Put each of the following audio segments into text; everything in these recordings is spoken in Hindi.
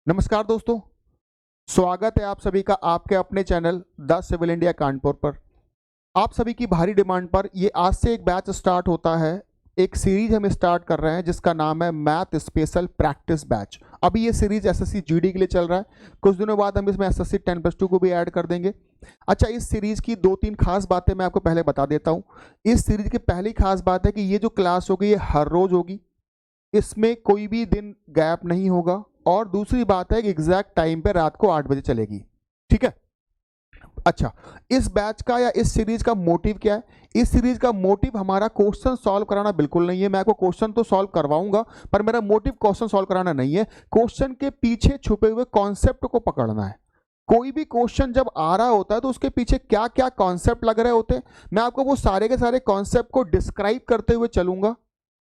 नमस्कार दोस्तों, स्वागत है आप सभी का आपके अपने channel the civil India Kanpur पर। आप सभी की भारी डिमांड पर ये आज से एक बैच स्टार्ट होता है। एक सीरीज हम स्टार्ट कर रहे हैं जिसका नाम है मैथ स्पेशल प्रैक्टिस बैच। अभी ये सीरीज एसएससी जीडी के लिए चल रहा है। कुछ दिनों बाद हम इसमें एसएससी 10+2 को भी ऐड कर देंगे। अच्छा, इस सीरीज की 2-3 खास बातें मैं आपको पहले बता देता हूँ। इस सीरीज की पहली खास बात है कि ये जो क्लास होगी ये हर रोज होगी, इसमें कोई भी दिन गैप नहीं होगा। और दूसरी बात है कि एग्जैक्ट टाइम पे रात को 8 बजे चलेगी। ठीक है। अच्छा, इस बैच का या इस सीरीज का मोटिव क्या है? इस सीरीज का मोटिव हमारा क्वेश्चन सॉल्व कराना बिल्कुल नहीं है। मैं आपको क्वेश्चन तो सॉल्व करवाऊंगा, पर मेरा मोटिव क्वेश्चन सॉल्व कराना नहीं है। क्वेश्चन के पीछे छुपे हुए कॉन्सेप्ट को पकड़ना है। कोई भी क्वेश्चन जब आ रहा होता है तो उसके पीछे क्या क्या कॉन्सेप्ट लग रहे होते हैं, मैं आपको वो सारे के सारे कॉन्सेप्ट को डिस्क्राइब करते हुए चलूंगा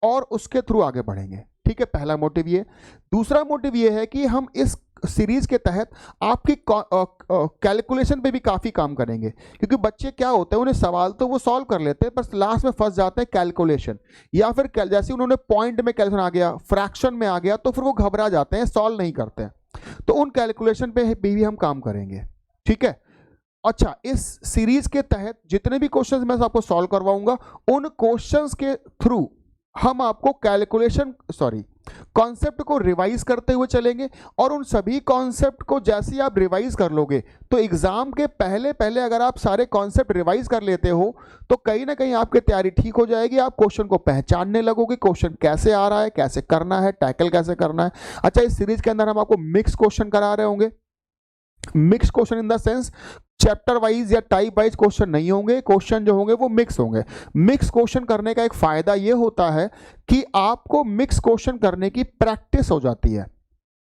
और उसके थ्रू आगे बढ़ेंगे। ठीक है, पहला मोटिव ये। दूसरा मोटिव ये है कि हम इस सीरीज के तहत आपकी कैलकुलेशन पे भी काफ़ी काम करेंगे, क्योंकि बच्चे क्या होते हैं, उन्हें सवाल तो वो सॉल्व कर लेते हैं पर लास्ट में फंस जाते हैं कैलकुलेशन, या फिर जैसे उन्होंने पॉइंट में कैलकुलेशन आ गया, फ्रैक्शन में आ गया, तो फिर वो घबरा जाते हैं, सॉल्व नहीं करते हैं। तो उन कैलकुलेशन पे भी हम काम करेंगे। ठीक है। अच्छा, इस सीरीज के तहत जितने भी क्वेश्चंस मैं आपको सॉल्व करवाऊंगा, उन क्वेश्चंस के थ्रू हम आपको कॉन्सेप्ट को रिवाइज करते हुए चलेंगे। और उन सभी कॉन्सेप्ट को जैसे ही आप रिवाइज कर लोगे तो एग्जाम के पहले पहले अगर आप सारे कॉन्सेप्ट रिवाइज कर लेते हो तो कहीं ना कहीं आपकी तैयारी ठीक हो जाएगी। आप क्वेश्चन को पहचानने लगोगे, क्वेश्चन कैसे आ रहा है, कैसे करना है, टैकल कैसे करना है। अच्छा, इस सीरीज के अंदर हम आपको मिक्स क्वेश्चन करा रहे होंगे। Mix question in the sense chapter wise या टाइप वाइज क्वेश्चन नहीं होंगे, क्वेश्चन जो होंगे वो मिक्स होंगे। मिक्स क्वेश्चन करने का एक फायदा ये होता है कि आपको मिक्स क्वेश्चन करने की प्रैक्टिस हो जाती है।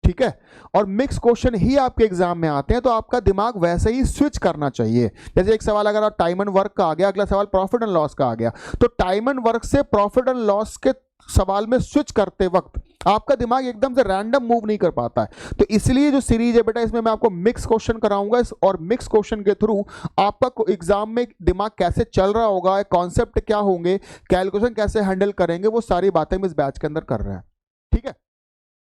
ठीक है। और मिक्स क्वेश्चन ही आपके एग्जाम में आते हैं तो आपका दिमाग वैसे ही स्विच करना चाहिए। जैसे एक सवाल अगर आप टाइम एंड वर्क का आ गया, अगला सवाल प्रॉफिट एंड लॉस का आ गया, तो टाइम एंड वर्क से प्रॉफिट एंड लॉस के सवाल में स्विच करते वक्त आपका दिमाग एकदम से रैंडम मूव नहीं कर पाता है। तो इसलिए जो सीरीज है बेटा, इसमें मैं आपको मिक्स क्वेश्चन कराऊंगा, और मिक्स क्वेश्चन के थ्रू आपका एग्जाम में दिमाग कैसे चल रहा होगा, कॉन्सेप्ट क्या होंगे, कैलकुलेशन कैसे हैंडल करेंगे, वो सारी बातें हम इस बैच के अंदर कर रहे हैं। ठीक है,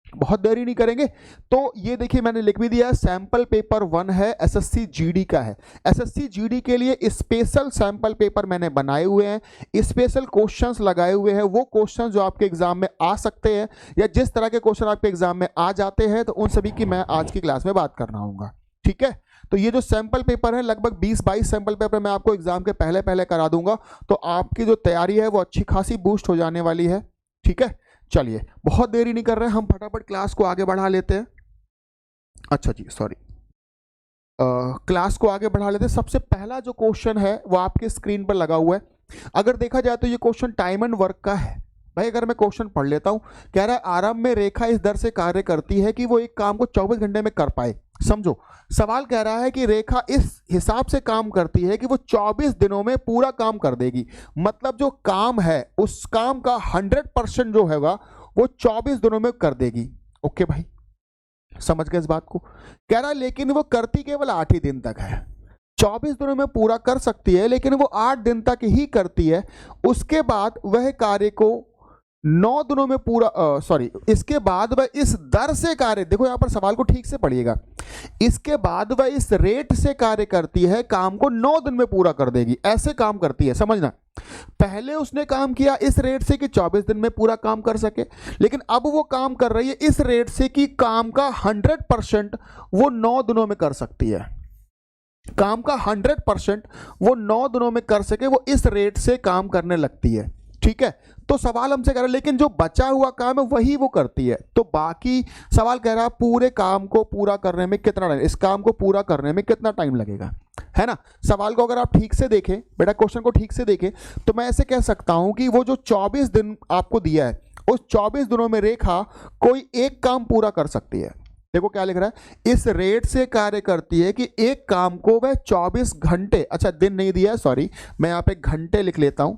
बहुत देरी नहीं करेंगे। तो ये देखिए, मैंने लिख भी दिया है, सैंपल पेपर 1 है, एसएससी जीडी का है। एसएससी जीडी के लिए स्पेशल सैंपल पेपर मैंने बनाए हुए हैं, स्पेशल क्वेश्चंस लगाए हुए हैं। वो क्वेश्चन जो आपके एग्जाम में आ सकते हैं या जिस तरह के क्वेश्चन आपके एग्जाम में आ जाते हैं, तो उन सभी की मैं आज की क्लास में बात करना होगा। ठीक है। तो ये जो सैंपल पेपर है, लगभग 20-22 सैंपल पेपर मैं आपको एग्जाम के पहले पहले करा दूंगा, तो आपकी जो तैयारी है वो अच्छी खासी बूस्ट हो जाने वाली है। ठीक है, चलिए बहुत देरी नहीं कर रहे हैं, हम फटाफट क्लास को आगे बढ़ा लेते हैं। अच्छा जी, सॉरी, क्लास को आगे बढ़ा लेते हैं। सबसे पहला जो क्वेश्चन है वो आपके स्क्रीन पर लगा हुआ है। अगर देखा जाए तो ये क्वेश्चन टाइम एंड वर्क का है। भाई अगर मैं क्वेश्चन पढ़ लेता हूं, कह रहा है आरंभ में रेखा इस दर से कार्य करती है कि वो एक काम को 24 घंटे में कर पाए। समझो, सवाल कह रहा है कि रेखा इस हिसाब से काम करती है कि वो 24 दिनों में पूरा काम कर देगी। मतलब जो काम है उस काम का 100% जो हैगा वो 24 दिनों में कर देगी। ओके भाई, समझ गए इस बात को? कह रहा है लेकिन वो करती केवल 8 ही दिन तक है। 24 दिनों में पूरा कर सकती है लेकिन वो 8 दिन तक ही करती है। उसके बाद वह कार्य को 9 दिनों में पूरा इसके बाद वह इस दर से कार्य, देखो यहां पर सवाल को ठीक से पढ़िएगा, इसके बाद वह इस रेट से कार्य करती है, काम को 9 दिन में पूरा कर देगी। ऐसे काम करती है, समझना। पहले उसने काम किया इस रेट से कि 24 दिन में पूरा काम कर सके, लेकिन अब वो काम कर रही है इस रेट से कि काम का 100% वो 9 दिनों में कर सकती है। काम का 100% वो 9 दिनों में कर सके, वो इस रेट से काम करने लगती है। ठीक है। तो सवाल हमसे कह रहा है लेकिन जो बचा हुआ काम है वही वो करती है। तो बाकी सवाल कह रहा है पूरे काम को पूरा करने में कितना टाइम, इस काम को पूरा करने में कितना टाइम लगेगा, है ना। सवाल को अगर आप ठीक से देखें बेटा, क्वेश्चन को ठीक से देखें, तो मैं ऐसे कह सकता हूं कि वो जो 24 दिन आपको दिया है, उस 24 दिनों में रेखा कोई एक काम पूरा कर सकती है। देखो क्या लिख रहा है, इस रेट से कार्य करती है कि एक काम को वह 24 घंटे, अच्छा दिन नहीं दिया है, सॉरी, मैं यहां पे घंटे लिख लेता हूं,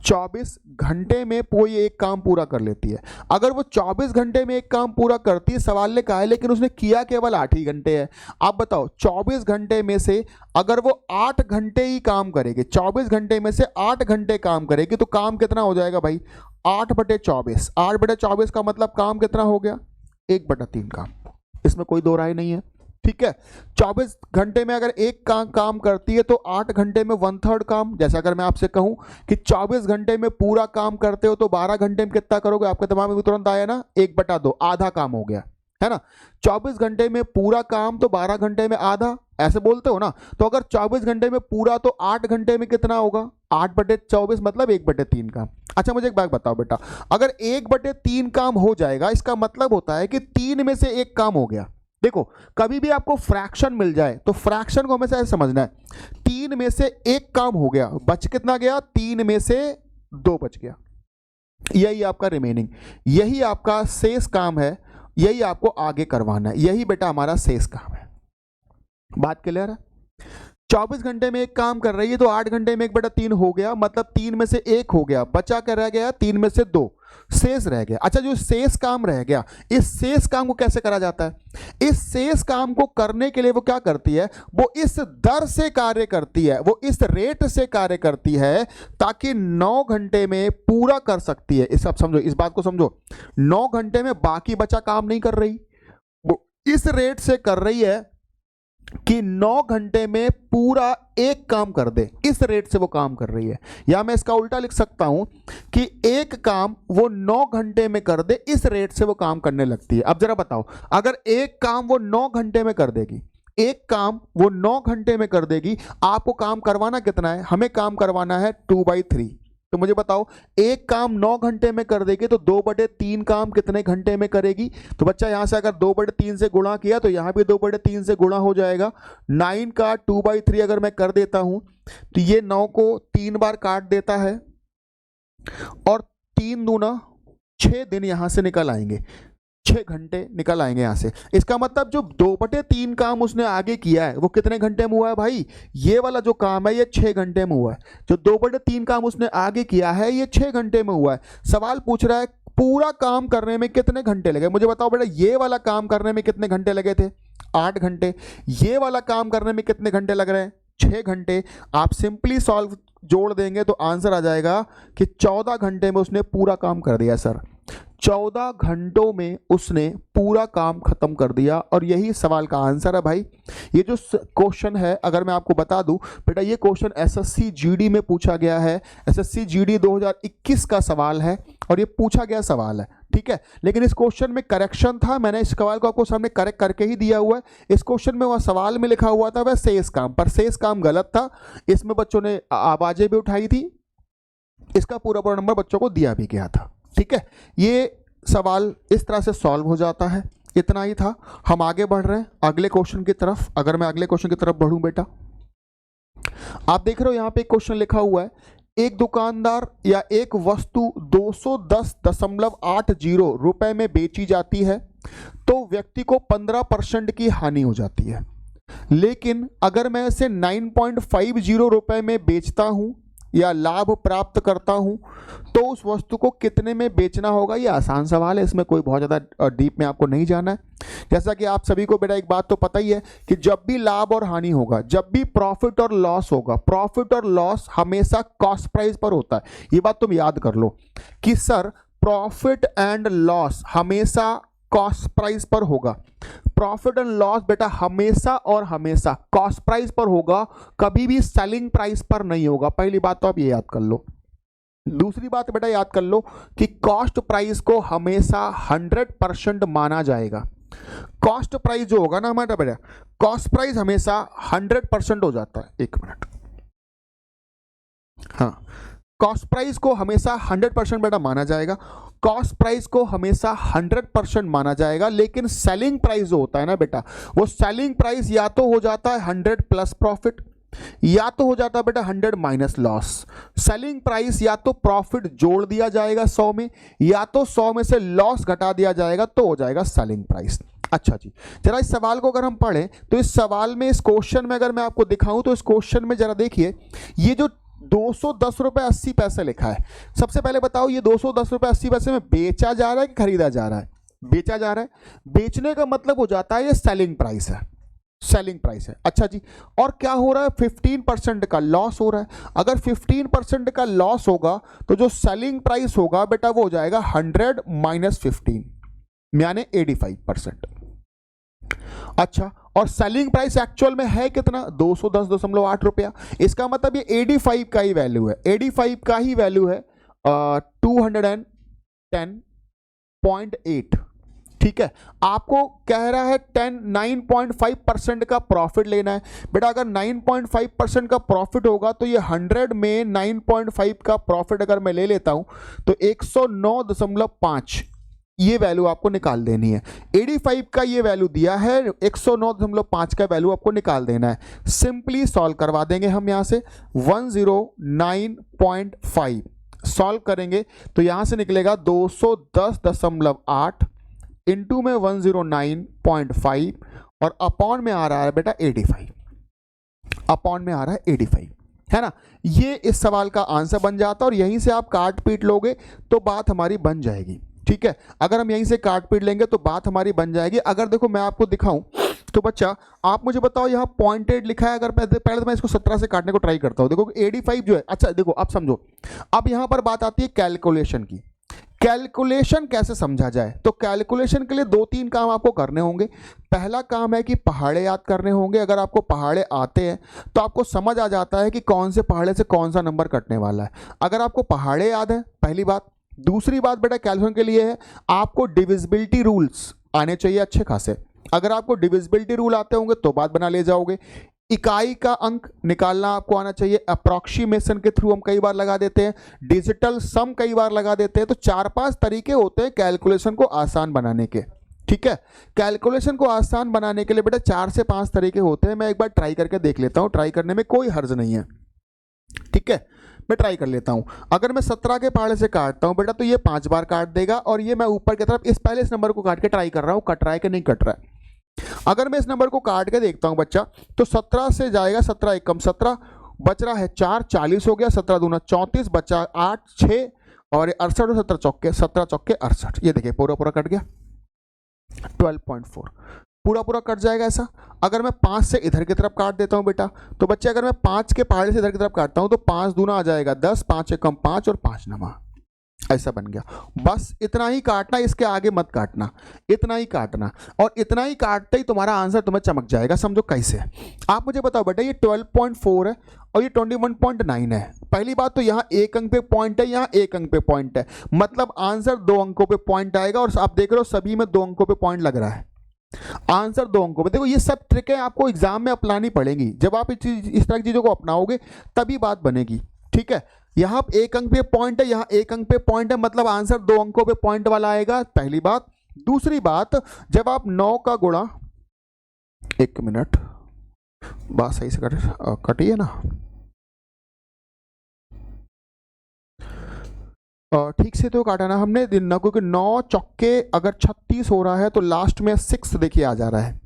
24 घंटे में कोई एक काम पूरा कर लेती है। अगर वो 24 घंटे में एक काम पूरा करती है, सवाल ने कहा है लेकिन उसने किया केवल 8 ही घंटे है। आप बताओ 24 घंटे में से अगर वो 8 घंटे ही काम करेगी, 24 घंटे में से 8 घंटे काम करेगी, तो काम कितना हो जाएगा भाई? 8/24। 8/24 का मतलब काम कितना हो गया? 1/3 काम, इसमें कोई दो राय नहीं है। ठीक है, 24 घंटे में अगर एक काम करती है तो 8 घंटे में 1/3 काम। जैसे अगर मैं आपसे कहूं कि 24 घंटे में पूरा काम करते हो तो 12 घंटे में कितना करोगे, आपके दिमाग में भी तुरंत आया ना, 1/2, आधा काम हो गया, है ना। 24 घंटे में पूरा काम तो 12 घंटे में आधा, ऐसे बोलते हो ना। तो अगर 24 घंटे में पूरा तो 8 घंटे में कितना होगा, 8/24 मतलब 1/3 काम। अच्छा मुझे एक बात बताओ बेटा, अगर 1/3 काम हो जाएगा इसका मतलब होता है कि 3 में से 1 काम हो गया। देखो कभी भी आपको फ्रैक्शन मिल जाए तो फ्रैक्शन को हमेशा ऐसे समझना है, 3 में से 1 काम हो गया, बच कितना गया, 3 में से 2 बच गया, यही आपका रिमेनिंग, यही आपका शेष काम है, यही आपको आगे करवाना है, यही बेटा हमारा शेष काम है। बात क्लियर है। 24 घंटे में एक काम कर रही है तो 8 घंटे में 1/3 हो गया, मतलब 3 में से 1 हो गया, बचा क्या रह गया, 3 में से 2 शेष रह गया। अच्छा जो शेष काम रह गया, इस शेष काम को कैसे करा जाता है, इस शेष काम को करने के लिए वो क्या करती है, वो इस दर से कार्य करती है, वो इस रेट से कार्य करती है ताकि 9 घंटे में पूरा कर सकती है। इस आप समझो, इस बात को समझो, 9 घंटे में बाकी बचा काम नहीं कर रही, वो इस रेट से कर रही है कि 9 घंटे में पूरा एक काम कर दे, इस रेट से वो काम कर रही है। या मैं इसका उल्टा लिख सकता हूं कि एक काम वो 9 घंटे में कर दे, इस रेट से वो काम करने लगती है। अब जरा बताओ, अगर एक काम वो 9 घंटे में कर देगी, एक काम वो 9 घंटे में कर देगी, आपको काम करवाना कितना है, हमें काम करवाना है 2/3। तो मुझे बताओ एक काम 9 घंटे में कर देगी तो 2/3 काम कितने घंटे में करेगी। तो बच्चा यहां से अगर 2/3 से गुणा किया तो यहां भी 2/3 से गुणा हो जाएगा। 9 का 2/3 अगर मैं कर देता हूं तो ये 9 को 3 बार काट देता है और 3 दूना 6 दिन यहां से निकल आएंगे, 6 घंटे निकल आएंगे यहां से। इसका मतलब जो 2/3 काम उसने आगे किया है वो कितने घंटे में हुआ है भाई, ये वाला जो काम है ये 6 घंटे में हुआ है। जो 2/3 काम उसने आगे किया है ये 6 घंटे में हुआ है। सवाल पूछ रहा है पूरा काम करने में कितने घंटे लगे। मुझे बताओ बेटा, ये वाला काम करने में कितने घंटे लगे थे, 8 घंटे। ये वाला काम करने में कितने घंटे लग रहे हैं, 6 घंटे। आप सिंपली सॉल्व जोड़ देंगे तो आंसर आ जाएगा कि 14 घंटे में उसने पूरा काम कर दिया सर। 14 घंटों में उसने पूरा काम खत्म कर दिया और यही सवाल का आंसर है भाई। ये जो क्वेश्चन है अगर मैं आपको बता दूं बेटा, ये क्वेश्चन एसएससी जीडी में पूछा गया है। एसएससी जीडी 2021 का सवाल है और ये पूछा गया सवाल है, ठीक है। लेकिन इस क्वेश्चन में करेक्शन था, मैंने इस सवाल को आपको सामने करेक्ट करके ही दिया हुआ है। इस क्वेश्चन में वह सवाल में लिखा हुआ था वह शेष काम, पर शेष काम गलत था। इसमें बच्चों ने आवाजें भी उठाई थी, इसका पूरा नंबर बच्चों को दिया भी गया था, ठीक है। ये सवाल इस तरह से सॉल्व हो जाता है। इतना ही था, हम आगे बढ़ रहे हैं अगले क्वेश्चन की तरफ। अगर मैं अगले क्वेश्चन की तरफ बढ़ूं बेटा, आप देख रहे हो यहाँ पे एक क्वेश्चन लिखा हुआ है, एक दुकानदार या एक वस्तु 210.80 रुपए में बेची जाती है तो व्यक्ति को 15% की हानि हो जाती है। लेकिन अगर मैं इसे 9.50 रुपए में बेचता हूं या लाभ प्राप्त करता हूं तो उस वस्तु को कितने में बेचना होगा। ये आसान सवाल है, इसमें कोई बहुत ज़्यादा डीप में आपको नहीं जाना है। जैसा कि आप सभी को बेटा एक बात तो पता ही है कि जब भी लाभ और हानि होगा, जब भी प्रॉफिट और लॉस होगा, प्रॉफिट और लॉस हमेशा कॉस्ट प्राइस पर होता है। ये बात तुम याद कर लो कि सर प्रॉफिट एंड लॉस हमेशा कॉस्ट प्राइस पर होगा। प्रॉफिट एंड लॉस बेटा हमेशा और हमेशा कॉस्ट प्राइस पर होगा, कभी भी सेलिंग प्राइस पर नहीं होगा। पहली बात तो आप ये याद कर लो। दूसरी बात बेटा याद कर लो कि कॉस्ट प्राइस को हमेशा 100% माना जाएगा। कॉस्ट प्राइस जो होगा ना हमारा बेटा, कॉस्ट प्राइस हमेशा 100% हो जाता है। एक मिनट, हाँ, कॉस्ट प्राइस को हमेशा 100% बेटा माना जाएगा। कॉस्ट प्राइस को हमेशा 100% माना जाएगा, लेकिन सेलिंग प्राइस जो होता है ना बेटा, वो सेलिंग प्राइस या तो हो जाता है 100 प्लस प्रॉफिट या तो हो जाता है बेटा 100 माइनस लॉस। सेलिंग प्राइस या तो प्रॉफिट जोड़ दिया जाएगा 100 में, या तो 100 में से लॉस घटा दिया जाएगा तो हो जाएगा सेलिंग प्राइस। अच्छा जी, जरा इस सवाल को अगर हम पढ़ें तो इस सवाल में, इस क्वेश्चन में अगर मैं आपको दिखाऊं तो इस क्वेश्चन में जरा देखिए, ये जो 210 रुपए 80 पैसे लिखा है, सबसे पहले बताओ ये 210 रुपए 80 पैसे में बेचा जा रहा है कि खरीदा जा रहा है। बेचा जा रहा है। बेचने का मतलब हो जाता है ये सेलिंग प्राइस है, सेलिंग प्राइस है। अच्छा जी, और क्या हो रहा है, 15% का लॉस हो रहा है। अगर 15% का लॉस होगा तो जो सेलिंग प्राइस होगा बेटा वो हो जाएगा 100 माइनस 15। यानी 85%। अच्छा, और सेलिंग प्राइस एक्चुअल में है कितना, 210.8 रुपया। इसका मतलब ये 85 का ही वैल्यू है, 85 का ही वैल्यू है 210.8। ठीक है, आपको कह रहा है 9.5% का प्रॉफिट लेना है। बेटा अगर 9.5% का प्रॉफिट होगा तो ये 100 में 9.5 का प्रॉफिट अगर मैं ले लेता हूं तो 109.5 ये वैल्यू आपको निकाल देनी है। 85 का ये वैल्यू दिया है, 109.5 का वैल्यू आपको निकाल देना है। सिंपली सॉल्व करवा देंगे हम यहां से 109.5 सॉल्व करेंगे तो यहां से निकलेगा 210.8 इंटू में 109.5 और अपॉन में आ रहा है बेटा 85, अपॉन में आ रहा है 85, है ना। ये इस सवाल का आंसर बन जाता है और यहीं से आप काट पीट लोगे तो बात हमारी बन जाएगी। ठीक है, अगर हम यहीं से काट पीट लेंगे तो बात हमारी बन जाएगी। अगर देखो मैं आपको दिखाऊं तो बच्चा आप मुझे बताओ, यहाँ पॉइंटेड लिखा है, अगर पहले तो मैं इसको 17 से काटने को ट्राई करता हूं। देखो 85 जो है, अच्छा देखो अब समझो, अब यहां पर बात आती है कैलकुलेशन की। कैलकुलेशन कैसे समझा जाए, तो कैलकुलेशन के लिए 2-3 काम आपको करने होंगे। पहला काम है कि पहाड़े याद करने होंगे। अगर आपको पहाड़े आते हैं तो आपको समझ आ जाता है कि कौन से पहाड़े से कौन सा नंबर कटने वाला है, अगर आपको पहाड़े याद है, पहली बात। दूसरी बात बेटा कैलकुलेशन के लिए है, आपको डिविजिबिलिटी रूल्स आने चाहिए अच्छे खासे। अगर आपको डिविजिबिलिटी रूल आते होंगे तो बात बना ले जाओगे। इकाई का अंक निकालना आपको आना चाहिए, अप्रॉक्सीमेशन के थ्रू हम कई बार लगा देते हैं, डिजिटल सम कई बार लगा देते हैं। तो 4-5 तरीके होते हैं कैलकुलेशन को आसान बनाने के। ठीक है, कैलकुलेशन को आसान बनाने के लिए बेटा 4 से 5 तरीके होते हैं। मैं एक बार ट्राई करके देख लेता हूं, ट्राई करने में कोई हर्ज नहीं है। ठीक है, मैं ट्राई कर लेता हूं। अगर मैं 17 के पहाड़े से काटता हूं बेटा तो ये 5 बार काट देगा, और ये मैं ऊपर की तरफ पहले इस नंबर को काट के ट्राई कर रहा हूं, कट रहा है कि नहीं कट रहा है। अगर मैं इस नंबर को काट के देखता हूं बच्चा तो 17 से जाएगा, 17 एकम 17, बच रहा है 4, 40 हो गया, 17 दूना 34, बचा 8, 6 और 68 और 17 चौके 68। ये देखिए पूरा पूरा कट गया, 12.4 पूरा पूरा कट जाएगा ऐसा। अगर मैं 5 से इधर की तरफ काट देता हूं बेटा तो बच्चे अगर मैं 5 के पहाड़े से इधर की तरफ काटता हूं तो 5 दूना आ जाएगा 10, 5 एकम 5 और 5 नमा, ऐसा बन गया। बस इतना ही काटना, इसके आगे मत काटना, इतना ही काटना, और इतना ही काटते ही तुम्हारा आंसर तुम्हें चमक जाएगा। समझो कैसे, आप मुझे बताओ बेटा ये 12.4 है और ये 21.9 है। पहली बात तो यहाँ एक अंक पे पॉइंट है, यहाँ एक अंक पे पॉइंट है, मतलब आंसर 2 अंकों पे पॉइंट आएगा। और आप देख रहे हो सभी में 2 अंकों पे पॉइंट लग रहा है, आंसर 2 अंकों पे। देखो ये सब ट्रिकें आपको एग्जाम में अपनानी पड़ेंगी, जब आप इस तरह की चीजों को अपनाओगे तभी बात बनेगी। ठीक है, यहां एक अंक पे पॉइंट है, यहां एक अंक पे पॉइंट है, मतलब आंसर 2 अंकों पे पॉइंट वाला आएगा, पहली बात। दूसरी बात, जब आप 9 का गुणा, 1 मिनट बात सही से कटी है ना, ठीक से तो काटा ना हमने दिन ना, क्योंकि 9 चौके अगर 36 हो रहा है तो लास्ट में 6 देखिए आ जा रहा है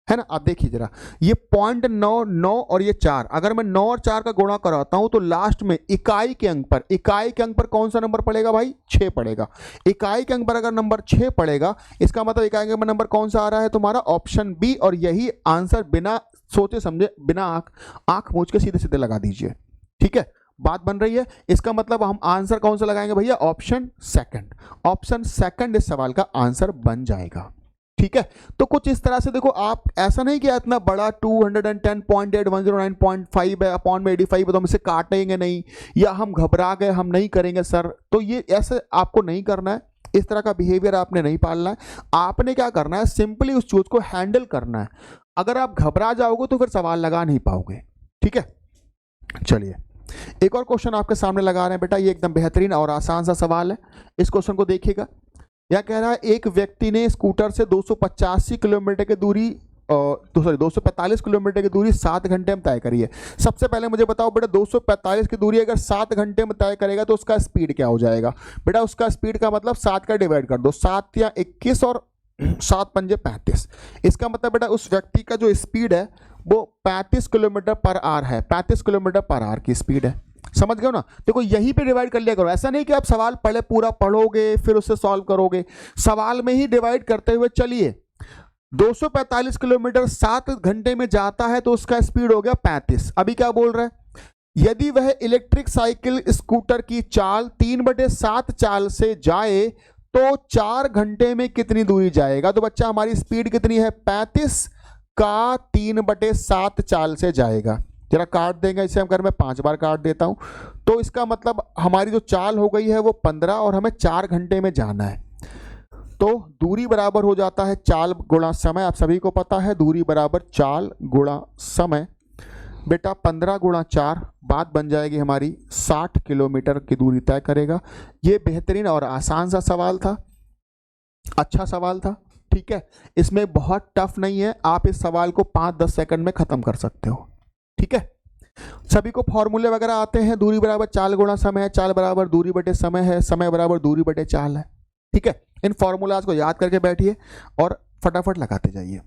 ना। आप देखिए जरा, ये 0.9 और ये 4, अगर मैं 9 और 4 का गुणा कराता हूं तो लास्ट में इकाई के अंक पर कौन सा नंबर पड़ेगा भाई, 6 पड़ेगा। इकाई के अंक पर अगर नंबर 6 पड़ेगा, इसका मतलब इकाई के अंक पर नंबर कौन सा आ रहा है तुम्हारा, ऑप्शन बी। और यही आंसर बिना सोचे समझे, बिना आंख मूंछ के सीधे सीधे लगा दीजिए। ठीक है, बात बन रही है। इसका मतलब हम आंसर कौन सा लगाएंगे भैया, ऑप्शन सेकंड। ऑप्शन सेकंड इस सवाल का आंसर बन जाएगा। ठीक है, तो कुछ इस तरह से देखो, आप ऐसा नहीं कि इतना बड़ा 210.8 109.5 है अपॉन में 85 है तो हम इसे काटेंगे नहीं, या हम घबरा गए हम नहीं करेंगे सर, तो ये ऐसे आपको नहीं करना है। इस तरह का बिहेवियर आपने नहीं पालना है। आपने क्या करना है, सिंपली उस चीज को हैंडल करना है। अगर आप घबरा जाओगे तो फिर सवाल लगा नहीं पाओगे। ठीक है, चलिए एक और क्वेश्चन आपके सामने लगा रहे हैं बेटा, ये एकदम बेहतरीन और आसान सा सवाल है। इस क्वेश्चन को देखिएगा। यह कह रहा है एक व्यक्ति ने स्कूटर से 285 किलोमीटर की दूरी 245 किलोमीटर की दूरी 7 घंटे में तय करी है। सबसे पहले मुझे बताओ बेटा, 245 की दूरी अगर 7 घंटे में तय करेगा तो उसका स्पीड क्या हो जाएगा। बेटा उसका स्पीड का मतलब 7 का डिवाइड कर दो, 7 या 21 और 7 पंजे 35। इसका मतलब बेटा उस व्यक्ति का जो स्पीड है वो 35 किलोमीटर पर आवर है, 35 किलोमीटर पर आवर की स्पीड है। समझ गए ना। देखो यहीं पे डिवाइड कर लिया करो, ऐसा नहीं कि आप सवाल पहले पूरा पढ़ोगे फिर उससे सॉल्व करोगे, सवाल में ही डिवाइड करते हुए चलिए। 245 किलोमीटर 7 घंटे में जाता है तो उसका स्पीड हो गया 35। अभी क्या बोल रहा है, यदि वह इलेक्ट्रिक साइकिल स्कूटर की चाल 3/7 चाल से जाए तो 4 घंटे में कितनी दूरी जाएगा? तो बच्चा हमारी स्पीड कितनी है? 35 का 3/7 चाल से जाएगा। जरा काट देंगे इसे, अगर मैं 5 बार काट देता हूं तो इसका मतलब हमारी जो चाल हो गई है वो 15 और हमें 4 घंटे में जाना है। तो दूरी बराबर हो जाता है चाल गुणा समय। आप सभी को पता है दूरी बराबर चाल गुणा समय। बेटा 15 गुणा 4 बात बन जाएगी हमारी 60 किलोमीटर की दूरी तय करेगा। ये बेहतरीन और आसान सा सवाल था, अच्छा सवाल था, ठीक है। इसमें बहुत टफ नहीं है, आप इस सवाल को 5-10 सेकंड में खत्म कर सकते हो, ठीक है। सभी को फॉर्मूले वगैरह आते हैं। दूरी बराबर चाल गुणा समय है, चाल बराबर दूरी बटे समय है, समय बराबर दूरी बटे चाल है, ठीक है। इन फॉर्मूलाज को याद करके बैठिए और फटाफट लगाते जाइए।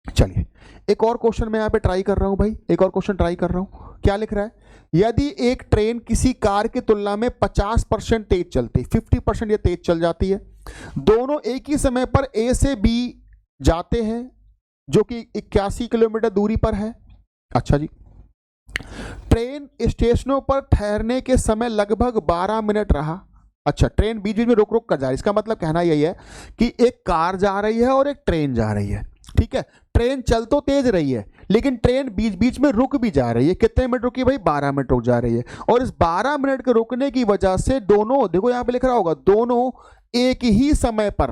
चलिए एक और क्वेश्चन मैं यहाँ पे ट्राई कर रहा हूँ भाई, एक और क्वेश्चन ट्राई कर रहा हूँ। क्या लिख रहा है? यदि एक ट्रेन किसी कार की तुलना में 50% तेज चलती, 50% ये तेज चल जाती है, दोनों एक ही समय पर ए से बी जाते हैं जो कि 81 किलोमीटर दूरी पर है। अच्छा जी, ट्रेन स्टेशनों पर ठहरने के समय लगभग 12 मिनट रहा। अच्छा, ट्रेन बीच बीच में रुक रुक कर जा रही है, इसका मतलब कहना यही है कि एक कार जा रही है और एक ट्रेन जा रही है, ठीक है। ट्रेन चल तो तेज रही है लेकिन ट्रेन बीच बीच में रुक भी जा रही है। कितने मिनट रुकी भाई? 12 मिनट रुक जा रही है। और इस 12 मिनट के रुकने की वजह से दोनों, देखो यहां पे लिख रहा होगा, दोनों एक ही समय पर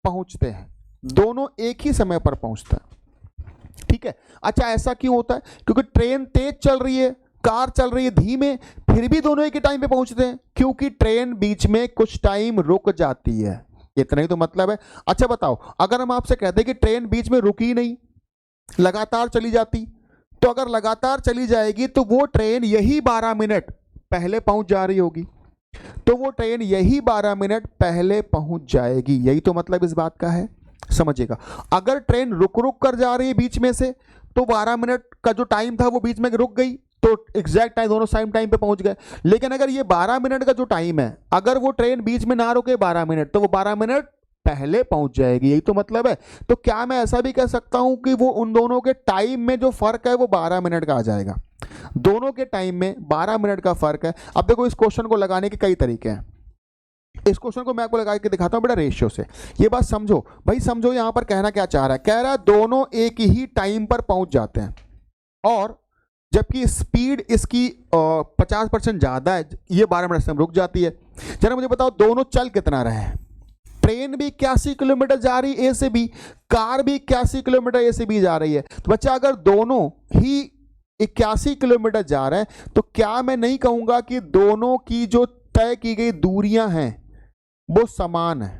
पहुंचते हैं, दोनों एक ही समय पर पहुंचते हैं, ठीक है। अच्छा, ऐसा क्यों होता है? क्योंकि ट्रेन तेज चल रही है, कार चल रही है धीमे, फिर भी दोनों एक ही टाइम पे पहुंचते हैं, क्योंकि ट्रेन बीच में कुछ टाइम रुक जाती है। इतना ही तो मतलब है। अच्छा बताओ, अगर हम आपसे कहते कि ट्रेन बीच में रुकी नहीं, लगातार चली जाती, तो अगर लगातार चली जाएगी तो वो ट्रेन यही 12 मिनट पहले पहुंच जा रही होगी, तो वो ट्रेन यही 12 मिनट पहले पहुंच जाएगी। यही तो मतलब इस बात का है, समझिएगा। अगर ट्रेन रुक रुक कर जा रही है बीच में से, तो 12 मिनट का जो टाइम था वो बीच में रुक गई, तो एग्जैक्ट टाइम दोनों सेम टाइम पे पहुंच गए। लेकिन अगर ये 12 मिनट का जो टाइम है, अगर वो ट्रेन बीच में ना रुके 12 मिनट, तो वो 12 मिनट पहले पहुंच जाएगी। यही तो मतलब है। तो क्या मैं ऐसा भी कह सकता हूं कि वो उन दोनों के टाइम में जो फर्क है वो 12 मिनट का आ जाएगा? दोनों के टाइम में 12 मिनट का फर्क है। अब देखो, इस क्वेश्चन को लगाने के कई तरीके हैं। इस क्वेश्चन को मैं आपको लगा के दिखाता हूं बेटा रेशियो से। ये बात समझो भाई, समझो यहां पर कहना क्या चाह रहा है। कह रहा है दोनों एक ही टाइम पर पहुंच जाते हैं और जबकि स्पीड इसकी 50% ज्यादा है, ये 12 मिनट से रुक जाती है। जरा मुझे बताओ, दोनों चल कितना रहे हैं? ट्रेन भी 81 किलोमीटर जा रही है ए से बी, कार भी 81 किलोमीटर ए से बी जा रही है। तो बच्चा अगर दोनों ही 81 किलोमीटर जा रहे हैं, तो क्या मैं नहीं कहूंगा कि दोनों की जो तय की गई दूरियां हैं वो समान है?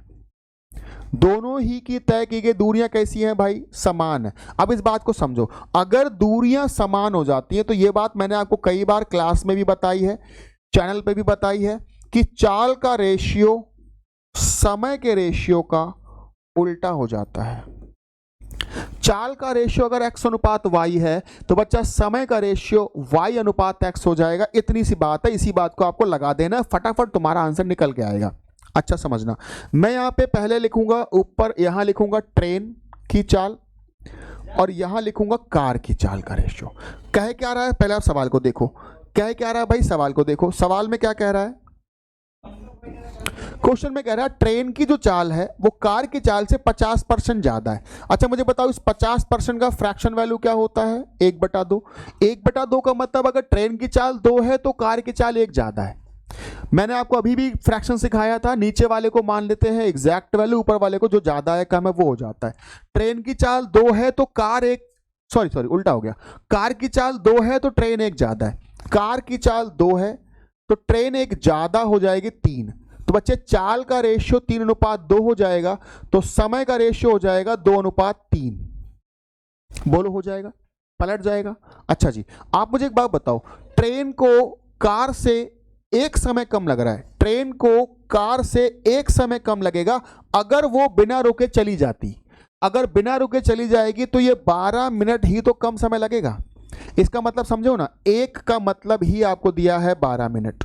दोनों ही की तय की गई दूरियां कैसी हैं भाई? समान है। अब इस बात को समझो, अगर दूरियां समान हो जाती हैं, तो ये बात मैंने आपको कई बार क्लास में भी बताई है, चैनल पे भी बताई है, कि चाल का रेशियो समय के रेशियो का उल्टा हो जाता है। चाल का रेशियो अगर x अनुपात y है, तो बच्चा समय का रेशियो y अनुपात x हो जाएगा। इतनी सी बात है, इसी बात को आपको लगा देना, फटाफट तुम्हारा आंसर निकल के आएगा। अच्छा समझना, मैं यहां पे पहले लिखूंगा, ऊपर यहां लिखूंगा ट्रेन की चाल और यहां लिखूंगा कार की चाल का रेशियो। कह क्या रहा है? पहले आप सवाल को देखो, कह क्या रहा है भाई? सवाल को देखो, सवाल में क्या कह रहा है? क्वेश्चन में कह रहा है ट्रेन की जो चाल है वो कार की चाल से 50% ज्यादा है। अच्छा मुझे बताओ, इस 50% का फ्रैक्शन वैल्यू क्या होता है? 1/2। 1/2 का मतलब अगर ट्रेन की चाल 2 है तो कार की चाल 1 ज्यादा है। मैंने आपको अभी भी फ्रैक्शन सिखाया था, नीचे वाले को मान लेते हैं एग्जैक्ट वैल्यू, ऊपर वाले को जो ज्यादा है कम है वो हो जाता है। ट्रेन की चाल 2 है तो कार एक, सॉरी उल्टा हो गया, कार की चाल 2 है तो ट्रेन 1 ज्यादा है। कार की चाल 2 है तो ट्रेन 1 ज्यादा हो जाएगी 3। तो बच्चे चाल का रेशियो 3:2 हो जाएगा, तो समय का रेशियो हो जाएगा 2:3। बोलो हो जाएगा? पलट जाएगा। अच्छा जी, आप मुझे एक बात बताओ, ट्रेन को कार से एक समय कम लग रहा है, ट्रेन को कार से एक समय कम लगेगा अगर वो बिना रुके चली जाती। अगर बिना रुके चली जाएगी तो ये 12 मिनट ही तो कम समय लगेगा। इसका मतलब समझो ना, एक का मतलब ही आपको दिया है 12 मिनट,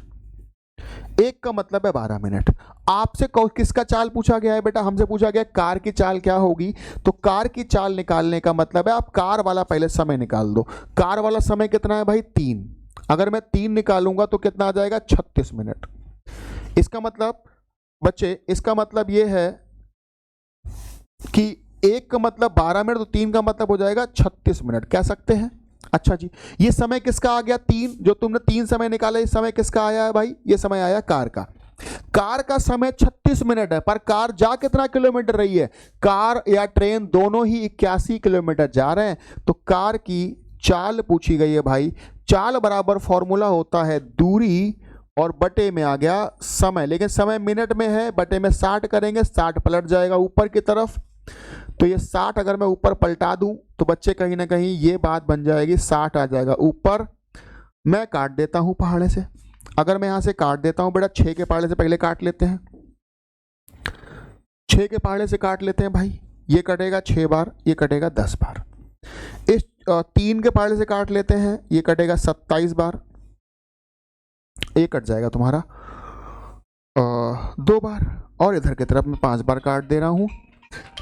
एक का मतलब है 12 मिनट। आपसे किसका चाल पूछा गया है बेटा? हमसे पूछा गया कार की चाल क्या होगी। तो कार की चाल निकालने का मतलब है आप कार वाला पहले समय निकाल दो। कार वाला समय कितना है भाई? 3। अगर मैं 3 निकालूंगा तो कितना आ जाएगा? 36 मिनट। इसका मतलब बच्चे इसका मतलब ये है कि 1 का मतलब 12 मिनट, तो 3 का मतलब हो जाएगा 36 मिनट, कह सकते हैं। अच्छा जी, ये समय किसका आ गया 3, जो तुमने 3 समय निकाला, ये समय किसका आया है भाई? ये समय आया कार का। कार का समय 36 मिनट है, पर कार जा कितना किलोमीटर रही है? कार या ट्रेन दोनों ही 81 किलोमीटर जा रहे हैं। तो कार की चाल पूछी गई है भाई। चाल बराबर फॉर्मूला होता है दूरी और बटे में आ गया समय, लेकिन समय मिनट में है, बटे में 60 करेंगे, 60 पलट जाएगा ऊपर की तरफ। तो ये 60 अगर मैं ऊपर पलटा दूं तो बच्चे कहीं ना कहीं ये बात बन जाएगी, 60 आ जाएगा ऊपर। मैं काट देता हूं पहाड़े से। अगर मैं यहां से काट देता हूं बेटा, 6 के पहाड़े से पहले काट लेते हैं, 6 के पहाड़े से काट लेते हैं भाई। ये कटेगा 6 बार, ये कटेगा 10 बार। इस 3 के पहाड़े से काट लेते हैं, ये कटेगा 27 बार, ये कट जाएगा तुम्हारा 2 बार, और इधर की तरफ मैं 5 बार काट दे रहा हूं।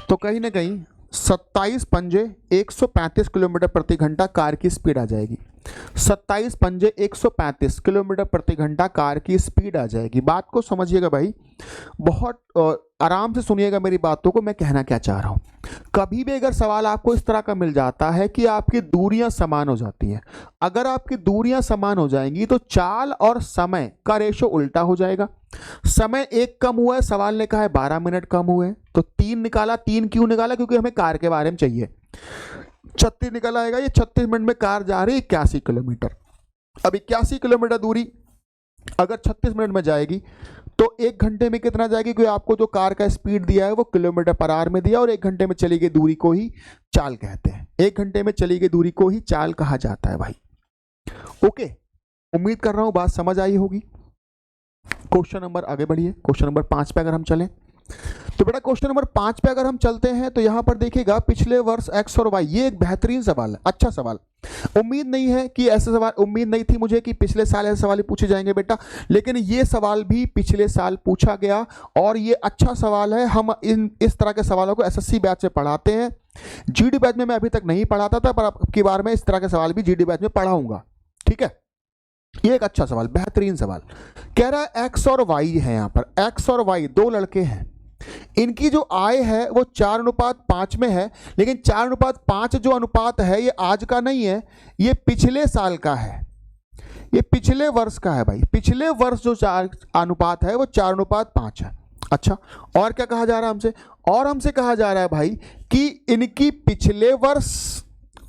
तो कहीं ना कहीं 27 पंजे 135 किलोमीटर प्रति घंटा कार की स्पीड आ जाएगी। 27 पंजे 135 किलोमीटर प्रति घंटा कार की स्पीड आ जाएगी। बात को समझिएगा भाई, बहुत आराम से सुनिएगा मेरी बातों को, मैं कहना क्या चाह रहा हूं। कभी भी अगर सवाल आपको इस तरह का मिल जाता है कि आपकी दूरियां समान हो जाती हैं, अगर आपकी दूरियां समान हो जाएंगी तो चाल और समय का रेशो उल्टा हो जाएगा। समय 1 कम हुआ है, सवाल ने कहा है 12 मिनट कम हुए, तो 3 निकाला। 3 क्यों निकाला? क्योंकि हमें कार के बारे में चाहिए। 36 निकल आएगा, ये 36 मिनट में कार जा रही है 81 किलोमीटर। अब 81 किलोमीटर दूरी अगर 36 मिनट में जाएगी तो 1 घंटे में कितना जाएगी? क्योंकि आपको जो कार का स्पीड दिया है वो किलोमीटर पर आवर में दिया, और 1 घंटे में चली गई दूरी को ही चाल कहते हैं। 1 घंटे में चली गई दूरी को ही चाल कहा जाता है भाई। ओके, उम्मीद कर रहा हूं बात समझ आई होगी। क्वेश्चन नंबर आगे बढ़िए, क्वेश्चन नंबर 5 पे अगर हम चलें तो बेटा क्वेश्चन नंबर 5 पे अगर हम चलते हैं तो यहां पर देखिएगा पिछले वर्ष एक्स और वाई। ये एक बेहतरीन सवाल है, अच्छा सवाल। उम्मीद नहीं है कि ऐसे सवाल, उम्मीद नहीं थी मुझे कि पिछले साल ऐसे सवाल ही पूछे जाएंगे बेटा, लेकिन ये सवाल भी पिछले साल पूछा गया और ये अच्छा सवाल है। हम इस तरह के सवालों को एसएससी बैच से पढ़ाते हैं। जीडी बैच में मैं अभी तक नहीं पढ़ाता था, पर अब की बार मैं इस तरह के सवाल भी जीडी बैच में पढ़ाऊंगा। ठीक है, ये एक अच्छा सवाल, बेहतरीन सवाल। कह रहा है एक्स और वाई है, यहां पर एक्स और वाई 2 लड़के हैं। इनकी जो आय है वो 4:5 में है, लेकिन 4:5 जो अनुपात है ये आज का नहीं है, ये पिछले साल का है, ये पिछले वर्ष का है भाई। पिछले वर्ष जो 4 अनुपात है वो 4:5 है। अच्छा, और क्या कहा जा रहा है हमसे? और हमसे कहा जा रहा है भाई कि इनकी पिछले वर्ष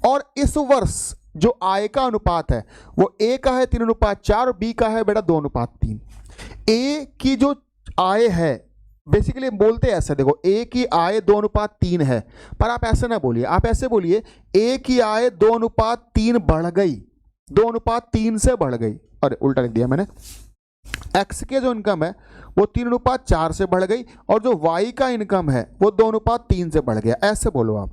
और इस वर्ष जो आय का अनुपात है वो ए का है 3:4 और बी का है बेटा 2:3। ए की जो आय है, बेसिकली बोलते हैं ऐसे, देखो ए की आय 2:3 है, पर आप ऐसे ना बोलिए, आप ऐसे बोलिए ए की आय 2:3 बढ़ गई, 2:3 से बढ़ गई, अरे उल्टा लिख दिया मैंने। एक्स के जो इनकम है वो 3:4 से बढ़ गई और जो वाई का इनकम है वो 2:3 से बढ़ गया। ऐसे बोलो आप,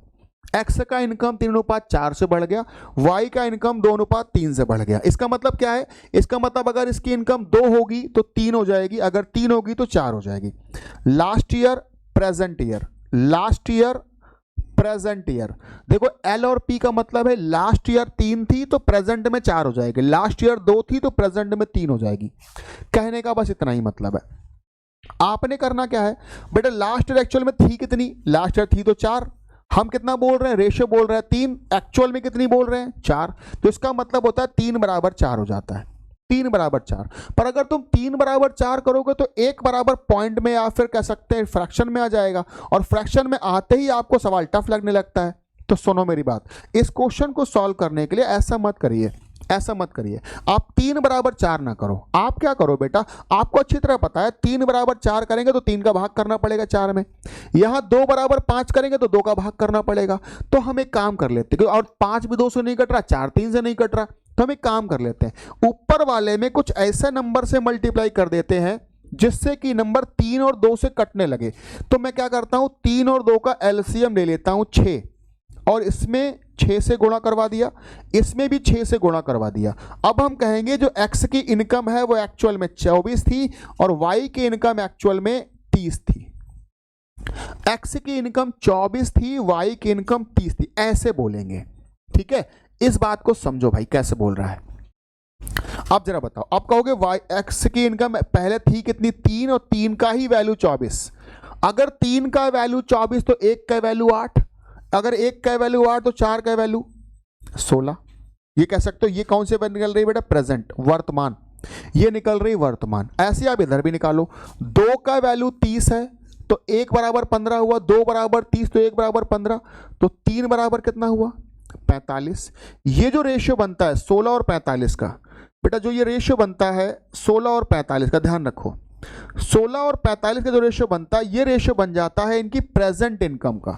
एक्स का इनकम 3:4 से बढ़ गया, वाई का इनकम 2:3 से बढ़ गया। इसका मतलब क्या है? इसका मतलब अगर इसकी इनकम 2 होगी तो 3 हो जाएगी, अगर 3 होगी तो 4 हो जाएगी। Last year present year, last year present year. देखो एल और पी का मतलब है लास्ट ईयर 3 थी तो प्रेजेंट में 4 हो जाएगी, लास्ट ईयर 2 थी तो प्रेजेंट में 3 हो जाएगी। कहने का बस इतना ही मतलब है। आपने करना क्या है बेटा, लास्ट ईयर एक्चुअल में थी कितनी? लास्ट ईयर थी तो 4। हम कितना बोल रहे हैं? रेशियो बोल रहे हैं 3, एक्चुअल में कितनी बोल रहे हैं? 4। तो इसका मतलब होता है 3 बराबर 4 हो जाता है, 3 बराबर 4। पर अगर तुम 3 बराबर 4 करोगे तो 1 बराबर पॉइंट में या फिर कह सकते हैं फ्रैक्शन में आ जाएगा, और फ्रैक्शन में आते ही आपको सवाल टफ लगने लगता है। तो सुनो मेरी बात, इस क्वेश्चन को सॉल्व करने के लिए ऐसा मत करिए, ऐसा मत करिए, आप 3 बराबर 4 ना करो। आप क्या करो बेटा, आपको अच्छी तरह पता है 3 बराबर 4 करेंगे तो 3 का भाग करना पड़ेगा 4 में, यहां 2 बराबर 5 करेंगे तो 2 का भाग करना पड़ेगा। तो हम एक काम कर लेते हैं, और 5 भी 2 से नहीं कट रहा, 4 3 से नहीं कट रहा, तो हम एक काम कर लेते हैं, ऊपर वाले में कुछ ऐसे नंबर से मल्टीप्लाई कर देते हैं जिससे कि नंबर 3 और 2 से कटने लगे। तो मैं क्या करता हूं, 3 और 2 का एलसीएम ले लेता हूं 6, और इसमें 6 से गुणा करवा दिया, इसमें भी 6 से गुणा करवा दिया। अब हम कहेंगे जो x की इनकम है वो एक्चुअल में 24 थी और y की इनकम एक्चुअल में 30 थी। x की इनकम 24 थी, y की इनकम 30 थी, ऐसे बोलेंगे। ठीक है, इस बात को समझो भाई कैसे बोल रहा है। आप जरा बताओ, आप कहोगे वाई एक्स की इनकम पहले थी कितनी 3 और 3 का ही वैल्यू 24। अगर 3 का वैल्यू 24 तो 1 का वैल्यू 8, अगर 1 का वैल्यू 8 तो 4 का वैल्यू 16। ये कह सकते हो ये कौन से निकल रही है बेटा, प्रेजेंट वर्तमान, ये निकल रही वर्तमान। ऐसे आप इधर भी निकालो, 2 का वैल्यू 30 है तो 1 बराबर 15 हुआ, 2 बराबर 30 तो 1 बराबर 15, तो 3 बराबर कितना हुआ 45। ये जो रेशियो बनता है 16 और 45 का, बेटा जो ये रेशियो बनता है 16 और 45 का, ध्यान रखो 16 और 45 का जो रेशियो बनता है, ये रेशियो बन जाता है इनकी प्रेजेंट इनकम का।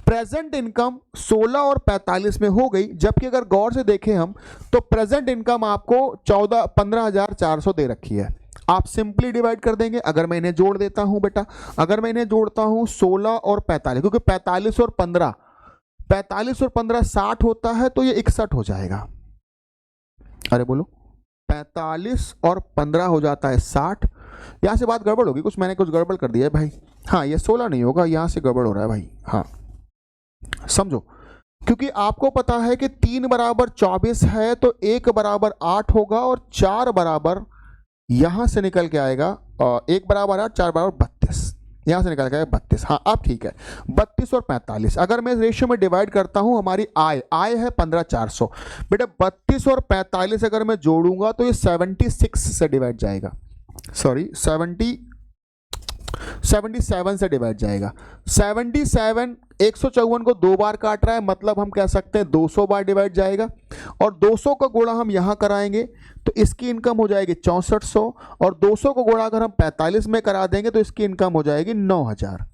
प्रेजेंट इनकम 16 और 45 में हो गई, जबकि अगर गौर से देखें हम तो प्रेजेंट इनकम आपको 15,400 दे रखी है। आप सिंपली डिवाइड कर देंगे। अगर मैं इन्हें जोड़ देता हूं बेटा, अगर मैं इन्हें जोड़ता हूं 16 और 45, क्योंकि 45 और 15 60 होता है, तो ये 61 हो जाएगा। अरे बोलो, 45 और 15 हो जाता है 60। यहां से बात गड़बड़ होगी, कुछ मैंने कुछ गड़बड़ कर दिया है भाई। हाँ, ये 16 नहीं होगा, यहां से गड़बड़ हो रहा है भाई। हाँ समझो, क्योंकि आपको पता है कि 3 बराबर 24 है तो 1 बराबर 8 होगा और 4 बराबर यहां से निकल के आएगा, 1 बराबर 8, 4 बराबर 32, यहां से निकल के आएगा 32। हाँ अब ठीक है, 32 और 45 अगर मैं रेशियो में डिवाइड करता हूं, हमारी आय है 15,400। बेटा 32 और 45 अगर मैं जोड़ूंगा तो ये 76 से डिवाइड जाएगा, सॉरी 77 से डिवाइड जाएगा। 77 154 को 2 बार काट रहा है, मतलब हम कह सकते हैं 200 बार डिवाइड जाएगा, और 200 का गुणा हम यहां कराएंगे तो इसकी इनकम हो जाएगी 6400, और 200 को गुणा अगर हम 45 में करा देंगे तो इसकी इनकम हो जाएगी 9000।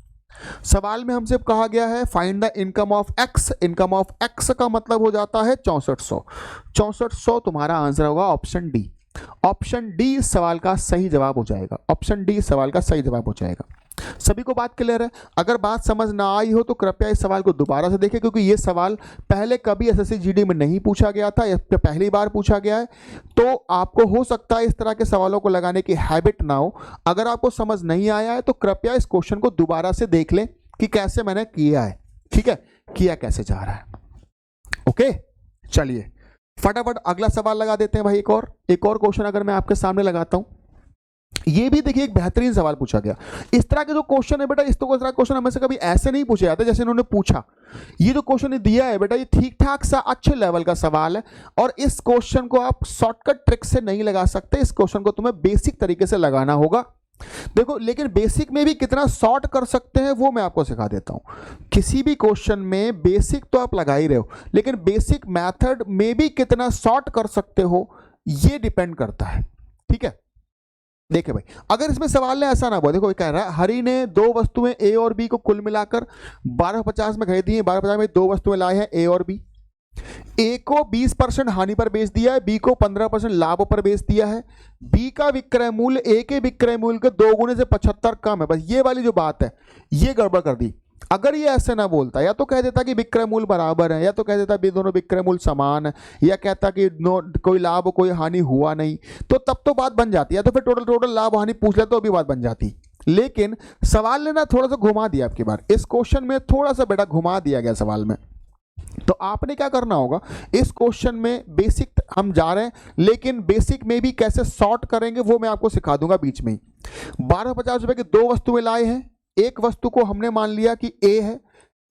सवाल में हमसे कहा गया है find the income of x. Income of x का मतलब हो जाता है 6400। 6400 तुम्हारा आंसर होगा ऑप्शन डी। ऑप्शन डी इस सवाल का सही जवाब हो जाएगा। ऑप्शन डी इस सवाल का सही जवाब हो जाएगा। सभी को बात क्लियर है? अगर बात समझ ना आई हो तो कृपया इस सवाल को दोबारा से देखें, क्योंकि ये सवाल पहले कभी एसएससी जीडी में नहीं पूछा गया था, पहली बार पूछा गया है। तो आपको हो सकता है इस तरह के सवालों को लगाने की हैबिट ना हो। अगर आपको समझ नहीं आया है तो कृपया इस क्वेश्चन को दोबारा से देख लें कि कैसे मैंने किया है, ठीक है, किया कैसे जा रहा है। ओके, चलिए फटाफट अगला सवाल लगा देते हैं भाई। एक और क्वेश्चन अगर मैं आपके सामने लगाता हूं, ये भी देखिए एक बेहतरीन सवाल पूछा गया। इस तरह के जो क्वेश्चन है बेटा, इस तरह का क्वेश्चन हमें से कभी ऐसे नहीं पूछे जाते जैसे इन्होंने पूछा। ये जो क्वेश्चन दिया है बेटा, ये ठीक ठाक सा अच्छे लेवल का सवाल है, और इस क्वेश्चन को आप शॉर्टकट ट्रिक से नहीं लगा सकते। इस क्वेश्चन को तुम्हें बेसिक तरीके से लगाना होगा। देखो, लेकिन बेसिक में भी कितना शॉर्ट कर सकते हैं वो मैं आपको सिखा देता हूं। किसी भी क्वेश्चन में बेसिक तो आप लगा ही रहे हो, लेकिन बेसिक मेथड में भी कितना शॉर्ट कर सकते हो ये डिपेंड करता है, ठीक है। देखिए भाई, अगर इसमें सवाल ने ऐसा ना बोला, देखो कह रहा है हरि ने 2 वस्तुएं ए और बी को कुल मिलाकर 1250 में खरीदी हैं। 1250 में 2 वस्तुएं लाए हैं ए और बी। ए को 20% हानि पर बेच दिया है, बी को 15% लाभ पर बेच दिया है। बी का विक्रय मूल्य ए के विक्रय मूल्य के 2 गुने से 75 कम है। बस ये वाली जो बात है ये गड़बड़ कर दी। अगर ये ऐसे ना बोलता, या तो कह देता कि विक्रय मूल्य बराबर है, या तो कह देता दोनों विक्रय मूल्य समान है, या कहता कि कोई लाभ कोई हानि हुआ नहीं, तो तब तो बात बन जाती है। तो फिर टोटल लाभ हानि पूछ ले तो भी बात बन जाती। लेकिन सवाल ने ना थोड़ा सा घुमा दिया आपकी बार, इस क्वेश्चन में थोड़ा सा बेटा घुमा दिया गया सवाल में। तो आपने क्या करना होगा, इस क्वेश्चन में बेसिक हम जा रहे हैं, लेकिन बेसिक में भी कैसे सॉर्ट करेंगे वो मैं आपको सिखा दूंगा बीच में ही। 1250 रुपए की 2 वस्तुएं लाए हैं। एक वस्तु को हमने मान लिया कि ए है,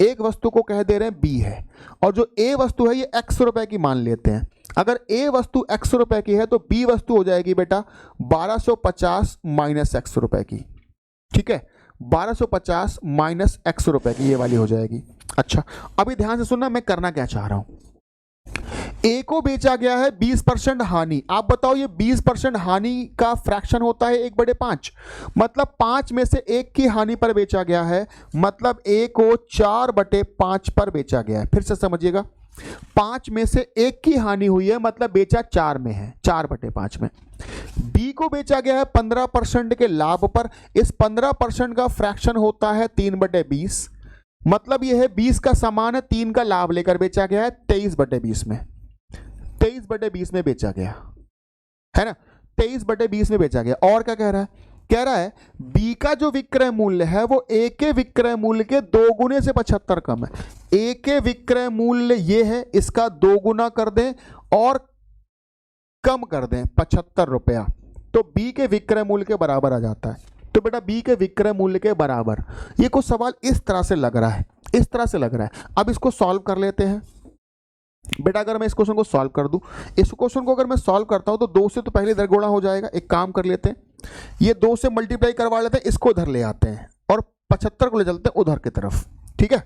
एक वस्तु को कह दे रहे हैं बी है, और जो ए वस्तु है ये x रुपए की मान लेते हैं। अगर ए वस्तु x रुपए की है तो बी वस्तु हो जाएगी बेटा 1250 माइनस x रुपए की, ठीक है। 1250 माइनस x रुपए की ये वाली हो जाएगी। अच्छा, अभी ध्यान से सुनना मैं करना क्या चाह रहा हूं। ए को बेचा गया है 20% हानि। आप बताओ ये 20% हानि का फ्रैक्शन होता है 1/5, मतलब 5 में से 1 की हानि पर बेचा गया है, मतलब ए को 4/5 पर बेचा गया है। फिर से समझिएगा, 5 में से 1 की हानि हुई है, मतलब बेचा 4 में है, 4/5 में। बी को बेचा गया है 15% के लाभ पर। इस 15% का फ्रैक्शन होता है 3/20, मतलब यह है 20 का सामान है, 3 का लाभ लेकर बेचा गया है 23/20 में। 23/20 में बेचा गया है ना, 23/20 में बेचा गया। और क्या कह रहा है, कह रहा है बी का जो विक्रय मूल्य है वो ए के विक्रय मूल्य के 2 गुने से 75 कम है। ए के विक्रय मूल्य ये है, इसका 2 गुना कर दें और कम कर दें 75 रुपया, तो बी के विक्रय मूल्य के बराबर आ जाता है। तो बेटा बी के विक्रय मूल्य के बराबर, ये कुछ सवाल इस तरह से लग रहा है, इस तरह से लग रहा है। अब इसको सॉल्व कर लेते हैं बेटा। अगर मैं इस क्वेश्चन को सॉल्व कर दूं, इस क्वेश्चन को अगर मैं सॉल्व करता हूं तो 2 से तो पहले इधर गुणा हो जाएगा। एक काम कर लेते हैं, ये 2 से मल्टीप्लाई करवा लेते हैं, इसको इधर ले आते हैं और 75 को ले चलते हैं उधर की तरफ। ठीक है,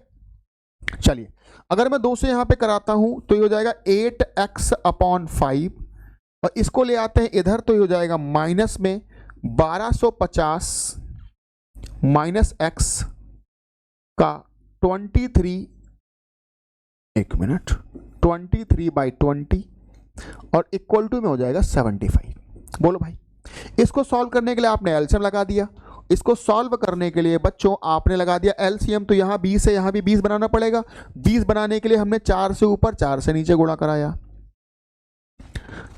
चलिए अगर मैं 2 से यहां पे कराता हूं तो ये हो जाएगा 8x/5 और इसको ले आते हैं इधर तो ये हो जाएगा माइनस में 1250 माइनस x का 23, एक मिनट, 23/20 और इक्वल टू में हो जाएगा 75। बोलो भाई, इसको सॉल्व करने के लिए आपने एलसीएम लगा दिया, इसको सॉल्व करने के लिए बच्चों आपने लगा दिया एलसीएम, तो यहाँ 20 है, यहाँ भी 20 बनाना पड़ेगा। 20 बनाने के लिए हमने 4 से ऊपर 4 से नीचे गुणा कराया,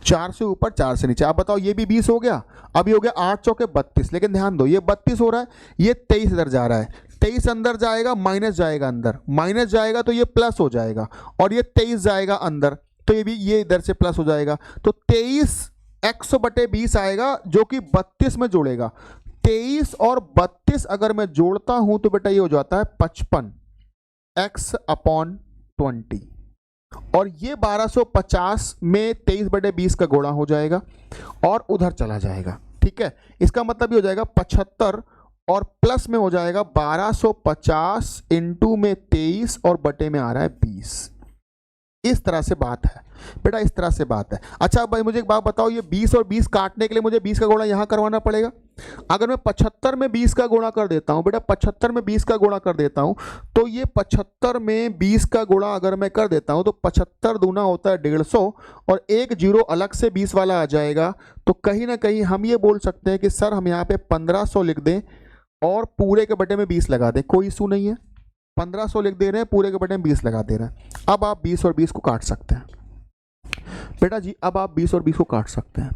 4 से ऊपर 4 से नीचे। आप बताओ ये भी 20 हो गया, अभी हो गया 8 चौके 32, लेकिन ध्यान दो ये 32 हो रहा है, ये 23 इधर जा रहा है, 23 अंदर जाएगा, माइनस जाएगा अंदर, माइनस जाएगा तो ये प्लस हो जाएगा, और ये 23 जाएगा अंदर तो ये भी ये इधर से प्लस हो जाएगा, तो 23x/20 आएगा जो कि 32 में जोड़ेगा। 23 और 32 अगर मैं जोड़ता हूं तो बेटा ये हो जाता है 55x/20 और ये 1250 में 23/20 का गुणा हो जाएगा और उधर चला जाएगा। ठीक है, इसका मतलब ये हो जाएगा 75 और प्लस में हो जाएगा 1250 इंटू में 23 और बटे में आ रहा है 20। इस तरह से बात है बेटा, इस तरह से बात है। अच्छा भाई मुझे एक बात बताओ, ये 20 और 20 काटने के लिए मुझे 20 का गुणा यहां करवाना पड़ेगा। अगर मैं 75 में 20 का गुणा कर देता हूं बेटा, 75 में 20 का गुणा कर देता हूं तो ये 75 में 20 का गुणा अगर मैं कर देता हूं तो 75 दूना होता है 150 और एक जीरो अलग से 20 वाला आ जाएगा। तो कहीं ना कहीं हम ये बोल सकते हैं कि सर हम यहाँ पे 1500 लिख दें और पूरे के बटे में 20 लगा दें, कोई इशू नहीं है। 1500 लिख दे रहे हैं, पूरे के बटे में 20 लगा दे रहे हैं। अब आप 20 और 20 को काट सकते हैं बेटा जी, अब आप 20 और 20 को काट सकते हैं।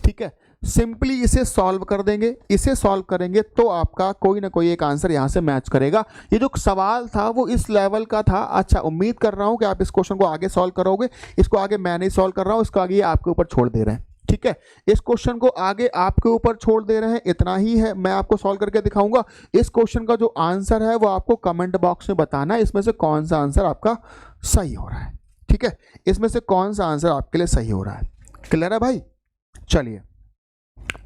ठीक है, सिंपली इसे सॉल्व कर देंगे, इसे सॉल्व करेंगे तो आपका कोई ना कोई एक आंसर यहां से मैच करेगा। ये जो सवाल था वो इस लेवल का था। अच्छा, उम्मीद कर रहा हूं कि आप इस क्वेश्चन को आगे सॉल्व करोगे। इसको आगे मैं नहीं सॉल्व कर रहा हूं, इसको आगे ये आपके ऊपर छोड़ दे रहे हैं। ठीक है, इस क्वेश्चन को आगे आपके ऊपर छोड़ दे रहे हैं, इतना ही है। मैं आपको सॉल्व करके दिखाऊंगा। इस क्वेश्चन का जो आंसर है वो आपको कमेंट बॉक्स में बताना है, इसमें से कौन सा आंसर आपका सही हो रहा है। ठीक है, इसमें से कौन सा आंसर आपके लिए सही हो रहा है। क्लियर है भाई? चलिए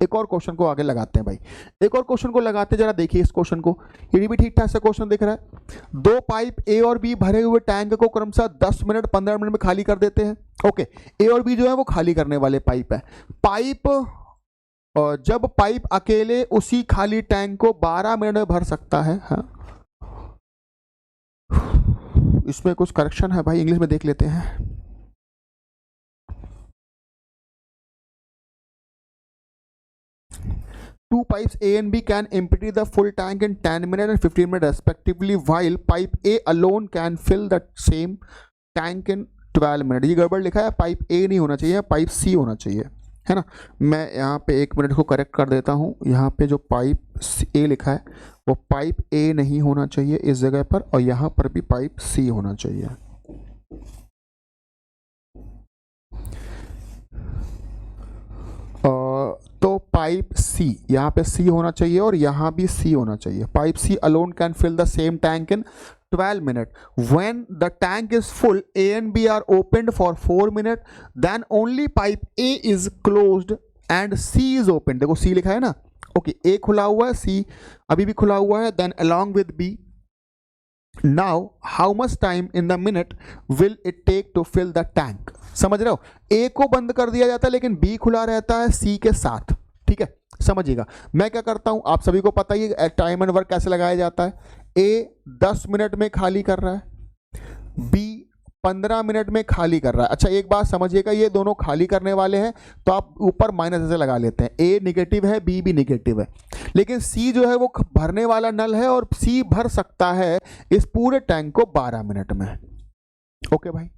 एक और क्वेश्चन को आगे लगाते हैं भाई, एक और क्वेश्चन को लगाते हैं। जरा देखिए इस क्वेश्चन को, ये भी ठीक ठाक सा क्वेश्चन दिख रहा है। 2 पाइप ए और बी भरे हुए टैंक को क्रमशः 10 मिनट 15 मिनट में खाली कर देते हैं। ओके, ए और बी जो है वो खाली करने वाले पाइप है। जब पाइप अकेले उसी खाली टैंक को 12 मिनट में भर सकता है। हाँ, इसमें कुछ करेक्शन है भाई, इंग्लिश में देख लेते हैं। Two pipes A and B can empty the full tank in 10 minutes and 15 minutes respectively, while pipe A alone can fill the same tank in 12 minutes। ये गड़बड़ लिखा है, पाइप A नहीं होना चाहिए, पाइप C होना चाहिए, है ना। मैं यहाँ पे 1 मिनट को करेक्ट कर देता हूँ। यहाँ पे जो पाइप A लिखा है वो पाइप A नहीं होना चाहिए इस जगह पर, और यहाँ पर भी पाइप C होना चाहिए। तो पाइप C, यहाँ पे C होना चाहिए और यहाँ भी C होना चाहिए। Pipe C alone can fill the same tank in 12 minutes. When the tank is full, A and B are opened for 4 minutes. Then only pipe A is closed and C is opened. देखो C लिखा है ना, ओके, A खुला हुआ है, C अभी भी खुला हुआ है। Then along with B, now how much time in the minute will it take to fill the tank? समझ रहे हो, A को बंद कर दिया जाता है लेकिन B खुला रहता है C के साथ। ठीक है, समझिएगा। मैं क्या करता हूं, आप सभी को पता ही है टाइम एंड वर्क कैसे लगाया जाता है। A 10 मिनट में खाली कर रहा है, B 15 मिनट में खाली कर रहा है। अच्छा एक बात समझिएगा, ये दोनों खाली करने वाले हैं तो आप ऊपर माइनस ऐसे लगा लेते हैं। A निगेटिव है, B भी निगेटिव है, लेकिन C जो है वो भरने वाला नल है और C भर सकता है इस पूरे टैंक को 12 मिनट में। ओके भाई,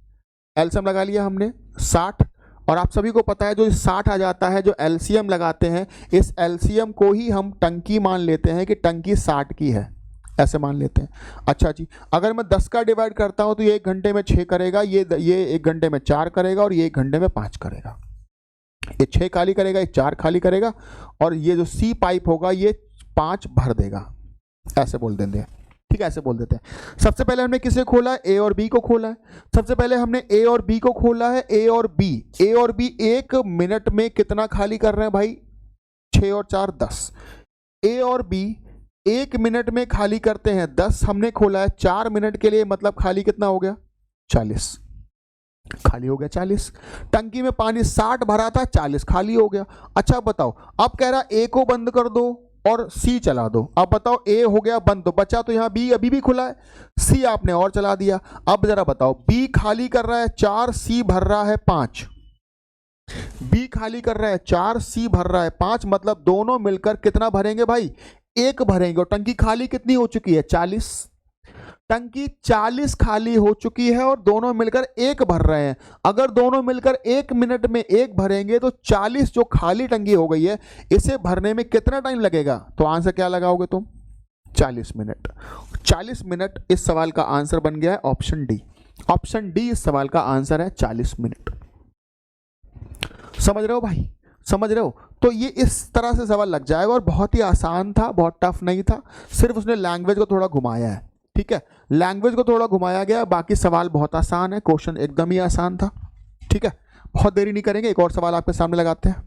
एलसीएम लगा लिया हमने 60, और आप सभी को पता है जो 60 आ जाता है, जो एलसीएम लगाते हैं, इस एलसीएम को ही हम टंकी मान लेते हैं कि टंकी 60 की है, ऐसे मान लेते हैं। अच्छा जी, अगर मैं 10 का डिवाइड करता हूं तो ये 1 घंटे में 6 करेगा, ये 1 घंटे में 4 करेगा और ये 1 घंटे में 5 करेगा। ये 6 खाली करेगा, ये 4 खाली करेगा, और ये जो सी पाइप होगा ये 5 भर देगा। ऐसे बोल देंगे, ठीक है, ऐसे बोल देते हैं। सबसे पहले हमने किसे खोला है? ए और बी को खोला है। सबसे पहले हमने ए और बी को खोला है। ए और बी 1 मिनट में कितना खाली कर रहे हैं भाई? 6 और 4 10। ए और बी 1 मिनट में खाली करते हैं 10, हमने खोला है 4 मिनट के लिए, मतलब खाली कितना हो गया? 40। खाली हो गया 40। टंकी में पानी 60 भरा था, 40 खाली हो गया। अच्छा बताओ, अब कह रहा ए को बंद कर दो और सी चला दो। अब बताओ, ए हो गया बंद, तो बचा तो यहां बी अभी भी खुला है, सी आपने और चला दिया। अब जरा बताओ, बी खाली कर रहा है 4, सी भर रहा है 5। बी खाली कर रहा है 4, सी भर रहा है 5, मतलब दोनों मिलकर कितना भरेंगे भाई? 1 भरेंगे। और टंकी खाली कितनी हो चुकी है? 40। टंकी 40 खाली हो चुकी है और दोनों मिलकर 1 भर रहे हैं। अगर दोनों मिलकर 1 मिनट में 1 भरेंगे तो 40 जो खाली टंकी हो गई है, इसे भरने में कितना टाइम लगेगा? तो आंसर क्या लगाओगे तुम? 40 मिनट। 40 मिनट इस सवाल का आंसर बन गया है ऑप्शन डी। ऑप्शन डी इस सवाल का आंसर है, 40 मिनट। समझ रहे हो भाई? समझ रहे हो? तो ये इस तरह से सवाल लग जाएगा और बहुत ही आसान था, बहुत टफ नहीं था, सिर्फ उसने लैंग्वेज को थोड़ा घुमाया है। ठीक है, लैंग्वेज को थोड़ा घुमाया गया, बाकी सवाल बहुत आसान है, क्वेश्चन एकदम ही आसान था। ठीक है, बहुत देरी नहीं करेंगे, एक और सवाल आपके सामने लगाते हैं।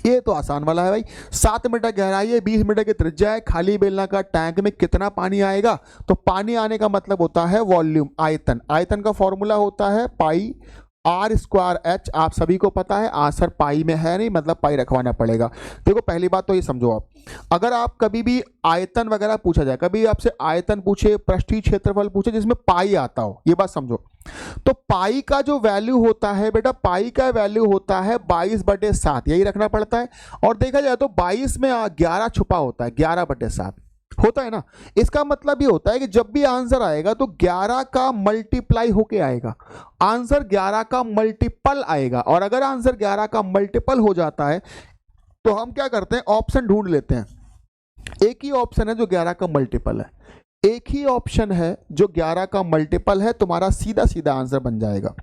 ये तो आसान वाला है भाई। 7 मीटर गहराई है, 20 मीटर की त्रिज्या है, खाली बेलनाकार टैंक में कितना पानी आएगा? तो पानी आने का मतलब होता है वॉल्यूम, आयतन। आयतन का फॉर्मूला होता है पाई आर स्क्वायर एच। आप सभी को पता है, आंसर पाई में है नहीं, मतलब पाई रखवाना पड़ेगा। देखो पहली बात तो ये समझो, आप अगर आप कभी भी आयतन वगैरह पूछा जाए, कभी आपसे आयतन पूछे, पृष्ठीय क्षेत्रफल पूछे जिसमें पाई आता हो, ये बात समझो, तो पाई का जो वैल्यू होता है बेटा, पाई का वैल्यू होता है 22/7, यही रखना पड़ता है। और देखा जाए तो 22 में 11 छुपा होता है, 11/7 होता है ना। इसका मतलब ये होता है कि जब भी आंसर आएगा तो 11 का मल्टीप्लाई होके आएगा, आंसर 11 का मल्टीपल आएगा। और अगर आंसर 11 का मल्टीपल हो जाता है तो हम क्या करते हैं? ऑप्शन ढूंढ लेते हैं। एक ही ऑप्शन है जो 11 का मल्टीपल है, एक ही ऑप्शन है जो 11 का मल्टीपल है, तुम्हारा सीधा सीधा आंसर बन जाएगा।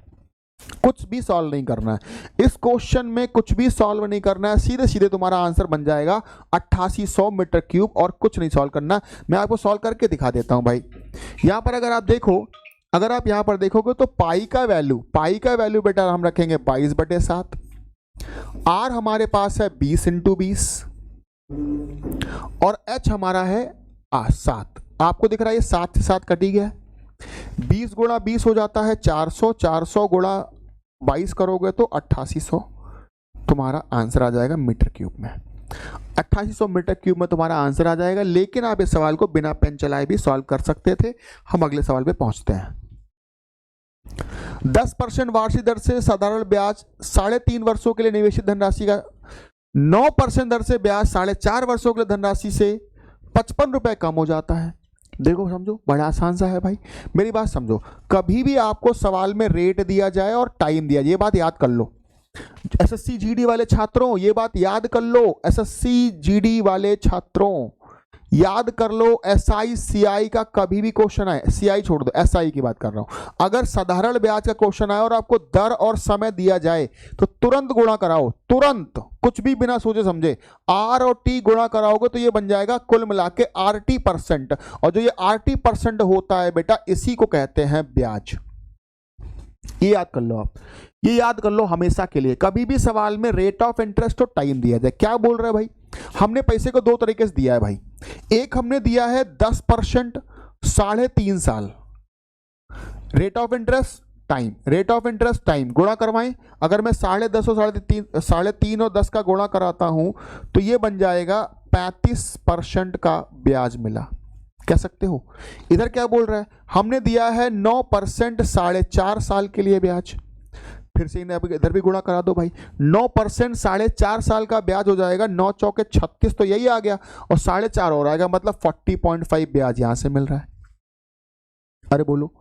कुछ भी सॉल्व नहीं करना है इस क्वेश्चन में, कुछ भी सॉल्व नहीं करना है, सीधे सीधे तुम्हारा आंसर बन जाएगा 8800 मीटर क्यूब, और कुछ नहीं सॉल्व करना। मैं आपको सॉल्व करके दिखा देता हूं भाई। यहां पर अगर आप देखो, अगर आप यहां पर देखोगे तो पाई का वैल्यू बेटा हम रखेंगे 22/7। आर हमारे पास है 20 × 20 और एच हमारा है 7। आपको दिख रहा है ये 7 से 7 कटी गया, 20 × 20 हो जाता है 400, 400 × 22 करोगे तो 8800 तुम्हारा आंसर आ जाएगा मीटर क्यूब में। 8800 मीटर क्यूब में तुम्हारा आंसर आ जाएगा। लेकिन आप इस सवाल को बिना पेन चलाए भी सॉल्व कर सकते थे। हम अगले सवाल पे पहुंचते हैं। 10% वार्षिक दर से साधारण ब्याज 3.5 वर्षों के लिए निवेशित धनराशि का 9% दर से ब्याज 4.5 वर्षों के लिए धनराशि से 55 रुपए कम हो जाता है। देखो समझो, बड़ा आसान सा है भाई। मेरी बात समझो, कभी भी आपको सवाल में रेट दिया जाए और टाइम दिया जाए, ये बात याद कर लो। एसएससी जीडी वाले छात्रों ये बात याद कर लो, एसएससी जीडी वाले छात्रों याद कर लो, एसआई सीआई का कभी भी क्वेश्चन आए, सीआई छोड़ दो, एसआई की बात कर रहा हूं, अगर साधारण ब्याज का क्वेश्चन आए और आपको दर और समय दिया जाए तो तुरंत गुणा कराओ, तुरंत, कुछ भी बिना सोचे समझे। आर और टी गुणा कराओगे तो ये बन जाएगा कुल मिला के RT%, और जो ये RT% होता है बेटा, इसी को कहते हैं ब्याज। ये याद कर लो आप, ये याद कर लो हमेशा के लिए। कभी भी सवाल में रेट ऑफ इंटरेस्ट और टाइम दिया जाए, क्या बोल रहा है भाई? हमने पैसे को 2 तरीके से दिया है भाई। एक हमने दिया है 10% 3.5 साल, rate of interest time, rate of interest time गुणा करवाएं। अगर मैं 10.5 और 3.5 और 10 का गुणा कराता हूं तो ये बन जाएगा 35% का ब्याज मिला, कह सकते हो। इधर क्या बोल रहा है? हमने दिया है 9% 4.5 साल के लिए ब्याज, फिर से इधर भी गुणा करा दो भाई। 9% 4.5 साल का ब्याज हो जाएगा, 9 चौके 36, तो यही आ गया, और 4.5 और आएगा, मतलब 40.5 ब्याज यहां से मिल रहा है। अरे बोलो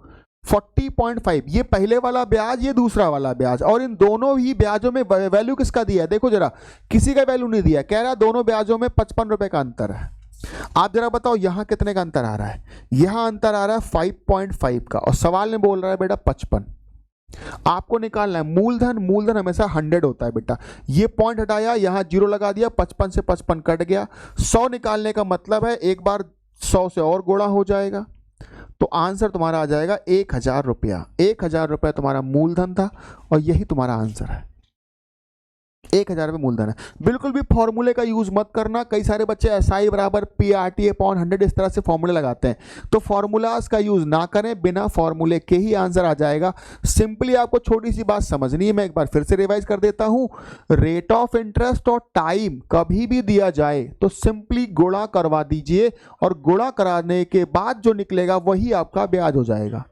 40.5, ये पहले वाला ब्याज, ये दूसरा वाला ब्याज, और इन दोनों ही ब्याजों में वैल्यू किसका दिया है? देखो जरा, किसी का वैल्यू नहीं दिया, कह रहा दोनों ब्याजों में 55 रुपए का अंतर है। आप जरा बताओ यहां कितने का अंतर आ रहा है? यहां अंतर आ रहा है 5.5 का, और सवाल में बोल रहा है बेटा 55। आपको निकालना है मूलधन। मूलधन हमेशा 100 होता है बेटा। ये पॉइंट हटाया, यहां 0 लगा दिया, 55 से 55 कट गया। 100 निकालने का मतलब है एक बार 100 से और गुणा हो जाएगा, तो आंसर तुम्हारा आ जाएगा 1000 रुपया। 1000 रुपया तुम्हारा मूलधन था और यही तुम्हारा आंसर है। 1000 रुपये मूलधन है। बिल्कुल भी फॉर्मूले का यूज मत करना। कई सारे बच्चे SI बराबर PRT/100 इस तरह से फॉर्मूले लगाते हैं, तो फॉर्मूलाज का यूज ना करें, बिना फॉर्मूले के ही आंसर आ जाएगा। सिंपली आपको छोटी सी बात समझनी है, मैं एक बार फिर से रिवाइज कर देता हूं। रेट ऑफ इंटरेस्ट और टाइम कभी भी दिया जाए तो सिंपली गुणा करवा दीजिए, और गुणा कराने के बाद जो निकलेगा वही आपका ब्याज हो जाएगा।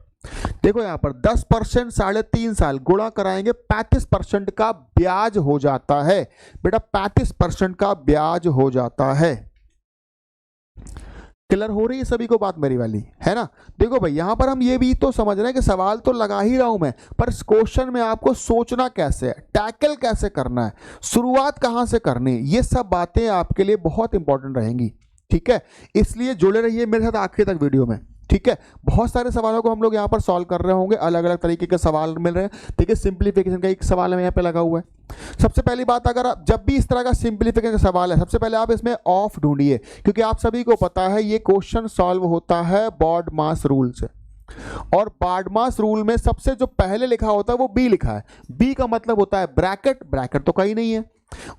देखो यहां पर 10% 3.5 साल गुणा कराएंगे, 35% का ब्याज हो जाता है बेटा। 35% का ब्याज हो जाता है। क्लियर हो रही है सभी को बात मेरी वाली, है ना? देखो भाई यहां पर हम ये भी तो समझ रहे हैं कि सवाल तो लगा ही रहा हूं मैं, पर इस क्वेश्चन में आपको सोचना कैसे है, टैकल कैसे करना है, शुरुआत कहां से करनी है, ये सब बातें आपके लिए बहुत इंपॉर्टेंट रहेंगी। ठीक है, इसलिए जुड़े रहिए मेरे साथ आखिर तक वीडियो में। ठीक है, बहुत सारे सवालों को हम लोग यहाँ पर सॉल्व कर रहे होंगे, अलग अलग तरीके के सवाल मिल रहे हैं। ठीक है, सिंप्लीफिकेशन का एक सवाल है यहाँ पे लगा हुआ है। सबसे पहली बात, अगर आप जब भी इस तरह का सिंप्लीफिकेशन का सवाल है, सबसे पहले आप इसमें ऑफ ढूंढिए, क्योंकि आप सभी को पता है ये क्वेश्चन सॉल्व होता है बॉडमास रूल से, और बॉडमास रूल में सबसे जो पहले लिखा होता है वो बी लिखा है। बी का मतलब होता है ब्रैकेट, ब्रैकेट तो कहीं नहीं है।